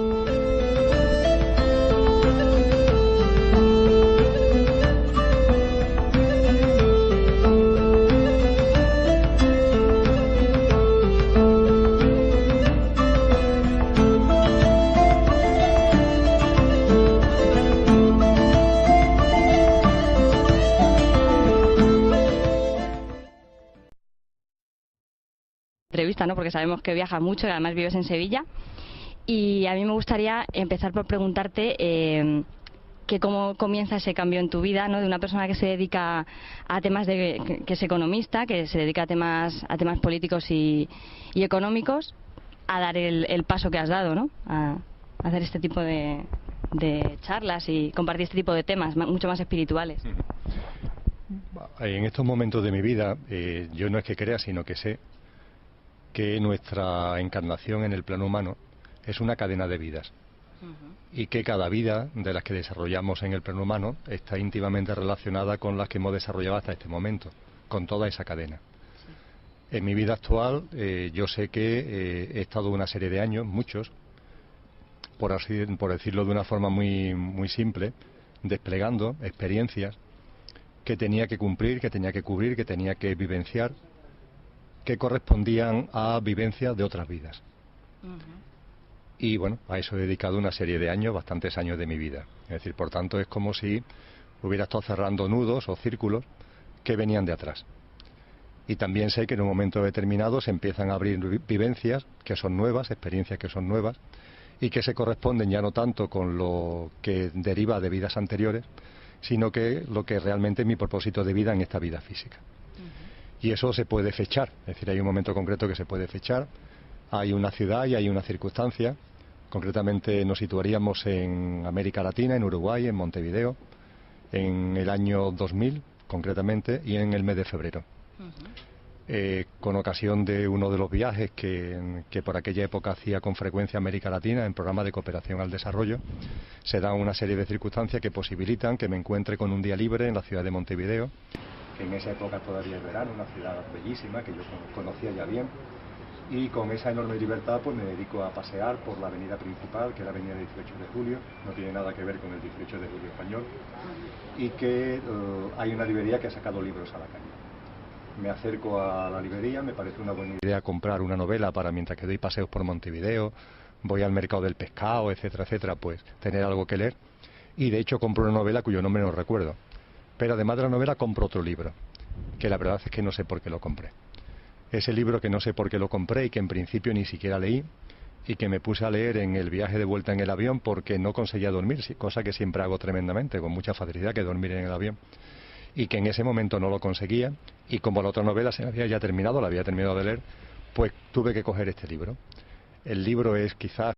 Entrevista, ¿no? Porque sabemos que viajas mucho y además vives en Sevilla. Y a mí me gustaría empezar por preguntarte que cómo comienza ese cambio en tu vida, ¿no? De una persona que se dedica a temas que es economista, que se dedica a temas políticos y económicos, a dar el paso que has dado, ¿no? A hacer este tipo de charlas y compartir este tipo de temas mucho más espirituales. En estos momentos de mi vida, yo no es que crea, sino que sé que nuestra encarnación en el plano humano es una cadena de vidas y que cada vida de las que desarrollamos en el plano humano está íntimamente relacionada con las que hemos desarrollado hasta este momento, con toda esa cadena. En mi vida actual yo sé que he estado una serie de años, muchos, por decirlo de una forma muy simple, desplegando experiencias que tenía que cumplir, que tenía que cubrir, que tenía que vivenciar, que correspondían a vivencias de otras vidas. Y bueno, a eso he dedicado una serie de años, bastantes años de mi vida. Es decir, por tanto, es como si hubiera estado cerrando nudos o círculos que venían de atrás. Y también sé que en un momento determinado se empiezan a abrir vivencias que son nuevas, experiencias que son nuevas, y que se corresponden ya no tanto con lo que deriva de vidas anteriores, sino que lo que realmente es mi propósito de vida en esta vida física. Y eso se puede fechar, es decir, hay un momento concreto que se puede fechar, hay una ciudad y hay una circunstancia. Concretamente nos situaríamos en América Latina, en Uruguay, en Montevideo, en el año 2000, concretamente, y en el mes de febrero. Con ocasión de uno de los viajes que por aquella época hacía con frecuencia América Latina en programas de cooperación al desarrollo, se dan una serie de circunstancias que posibilitan que me encuentre con un día libre en la ciudad de Montevideo, que en esa época todavía es verano, una ciudad bellísima que yo conocía ya bien. Y con esa enorme libertad pues me dedico a pasear por la avenida principal, que es la avenida 18 de julio, no tiene nada que ver con el 18 de julio español, y que hay una librería que ha sacado libros a la calle. Me acerco a la librería, me parece una buena idea comprar una novela para mientras que doy paseos por Montevideo, voy al mercado del pescado, etcétera, etcétera, pues tener algo que leer. Y de hecho compro una novela cuyo nombre no recuerdo. Pero además de la novela compro otro libro, que la verdad es que no sé por qué lo compré. Ese libro que no sé por qué lo compré y que en principio ni siquiera leí y que me puse a leer en el viaje de vuelta en el avión porque no conseguía dormir, cosa que siempre hago tremendamente, con mucha facilidad, que dormir en el avión. Y que en ese momento no lo conseguía y como la otra novela se había ya terminado, la había terminado de leer, pues tuve que coger este libro. El libro es quizás...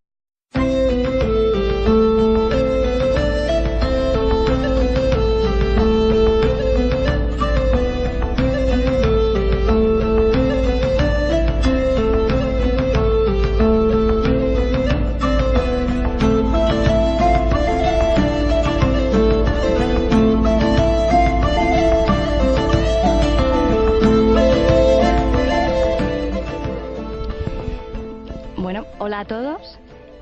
Hola a todos,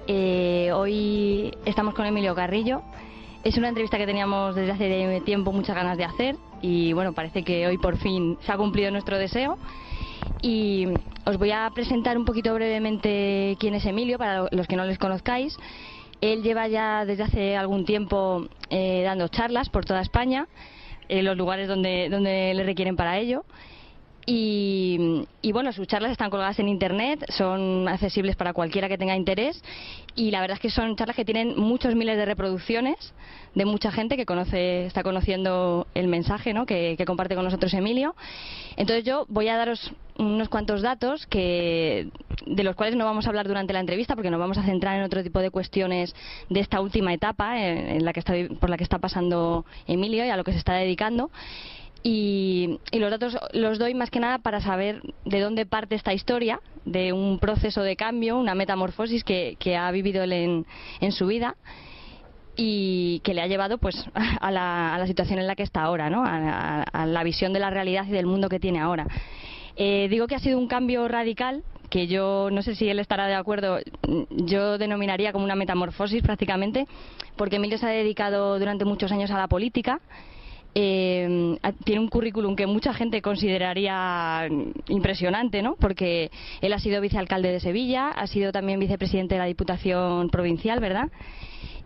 hoy estamos con Emilio Carrillo. Es una entrevista que teníamos desde hace tiempo muchas ganas de hacer y bueno, parece que hoy por fin se ha cumplido nuestro deseo. Y os voy a presentar un poquito brevemente quién es Emilio, para los que no les conozcáis. Él lleva ya desde hace algún tiempo dando charlas por toda España, en los lugares donde le requieren para ello. Y bueno, sus charlas están colgadas en internet, son accesibles para cualquiera que tenga interés y la verdad es que son charlas que tienen muchos miles de reproducciones de mucha gente que está conociendo el mensaje, ¿no?, que comparte con nosotros Emilio. Entonces yo voy a daros unos cuantos datos de los cuales no vamos a hablar durante la entrevista porque nos vamos a centrar en otro tipo de cuestiones de esta última etapa por la que está pasando Emilio y a lo que se está dedicando. Y los datos los doy más que nada para saber de dónde parte esta historia, de un proceso de cambio, una metamorfosis que ha vivido él en su vida y que le ha llevado pues a la situación en la que está ahora, ¿no?, a la visión de la realidad y del mundo que tiene ahora. Digo que ha sido un cambio radical, que yo no sé si él estará de acuerdo, yo denominaría como una metamorfosis prácticamente, porque Emilio se ha dedicado durante muchos años a la política. Tiene un currículum que mucha gente consideraría impresionante, ¿no?, porque él ha sido vicealcalde de Sevilla, ha sido también vicepresidente de la Diputación Provincial, ¿verdad?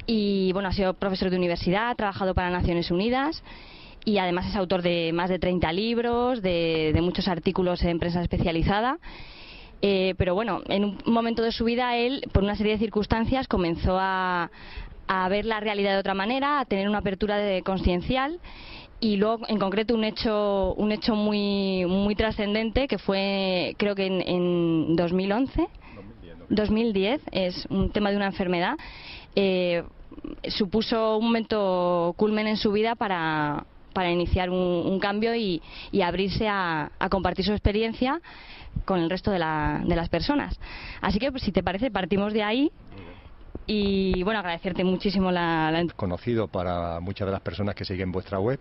Y bueno, ha sido profesor de universidad, ha trabajado para Naciones Unidas y además es autor de más de 30 libros, de muchos artículos en prensa especializada. Pero bueno, en un momento de su vida él, por una serie de circunstancias, comenzó a ver la realidad de otra manera, a tener una apertura consciencial y luego en concreto un hecho muy trascendente que fue, creo que en 2010, es un tema de una enfermedad, supuso un momento culmen en su vida para iniciar un cambio y abrirse a compartir su experiencia con el resto de las personas. Así que pues, si te parece, partimos de ahí. Y bueno, agradecerte muchísimo la... Conocido para muchas de las personas que siguen vuestra web.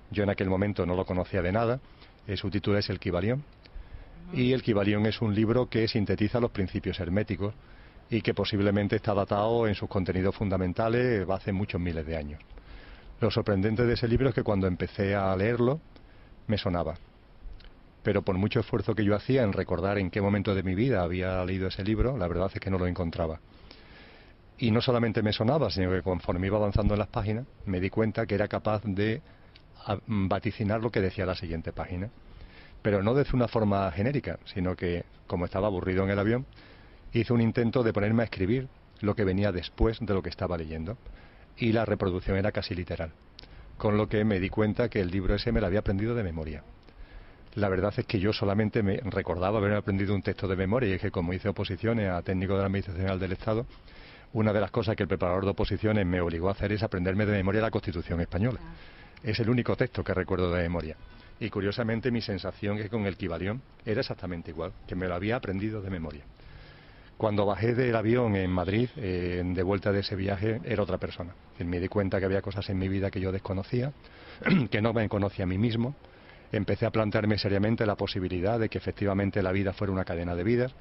Yo en aquel momento no lo conocía de nada. Su título es El Kybalión. Y El Kybalión es un libro que sintetiza los principios herméticos y que posiblemente está datado en sus contenidos fundamentales hace muchos miles de años. Lo sorprendente de ese libro es que cuando empecé a leerlo me sonaba. Pero por mucho esfuerzo que yo hacía en recordar en qué momento de mi vida había leído ese libro, la verdad es que no lo encontraba. Y no solamente me sonaba, sino que conforme iba avanzando en las páginas, me di cuenta que era capaz de vaticinar lo que decía la siguiente página. Pero no de una forma genérica, sino que, como estaba aburrido en el avión, hice un intento de ponerme a escribir lo que venía después de lo que estaba leyendo. Y la reproducción era casi literal. Con lo que me di cuenta que el libro ese me lo había aprendido de memoria. La verdad es que yo solamente me recordaba haber aprendido un texto de memoria, y es que como hice oposiciones a técnico de la Administración General del Estado, una de las cosas que el preparador de oposiciones me obligó a hacer es aprenderme de memoria la Constitución española. Es el único texto que recuerdo de memoria. Y curiosamente mi sensación es que con el Kybalión era exactamente igual, que me lo había aprendido de memoria. Cuando bajé del avión en Madrid, de vuelta de ese viaje, era otra persona. Me di cuenta que había cosas en mi vida que yo desconocía, que no me conocía a mí mismo. Empecé a plantearme seriamente la posibilidad de que efectivamente la vida fuera una cadena de vidas.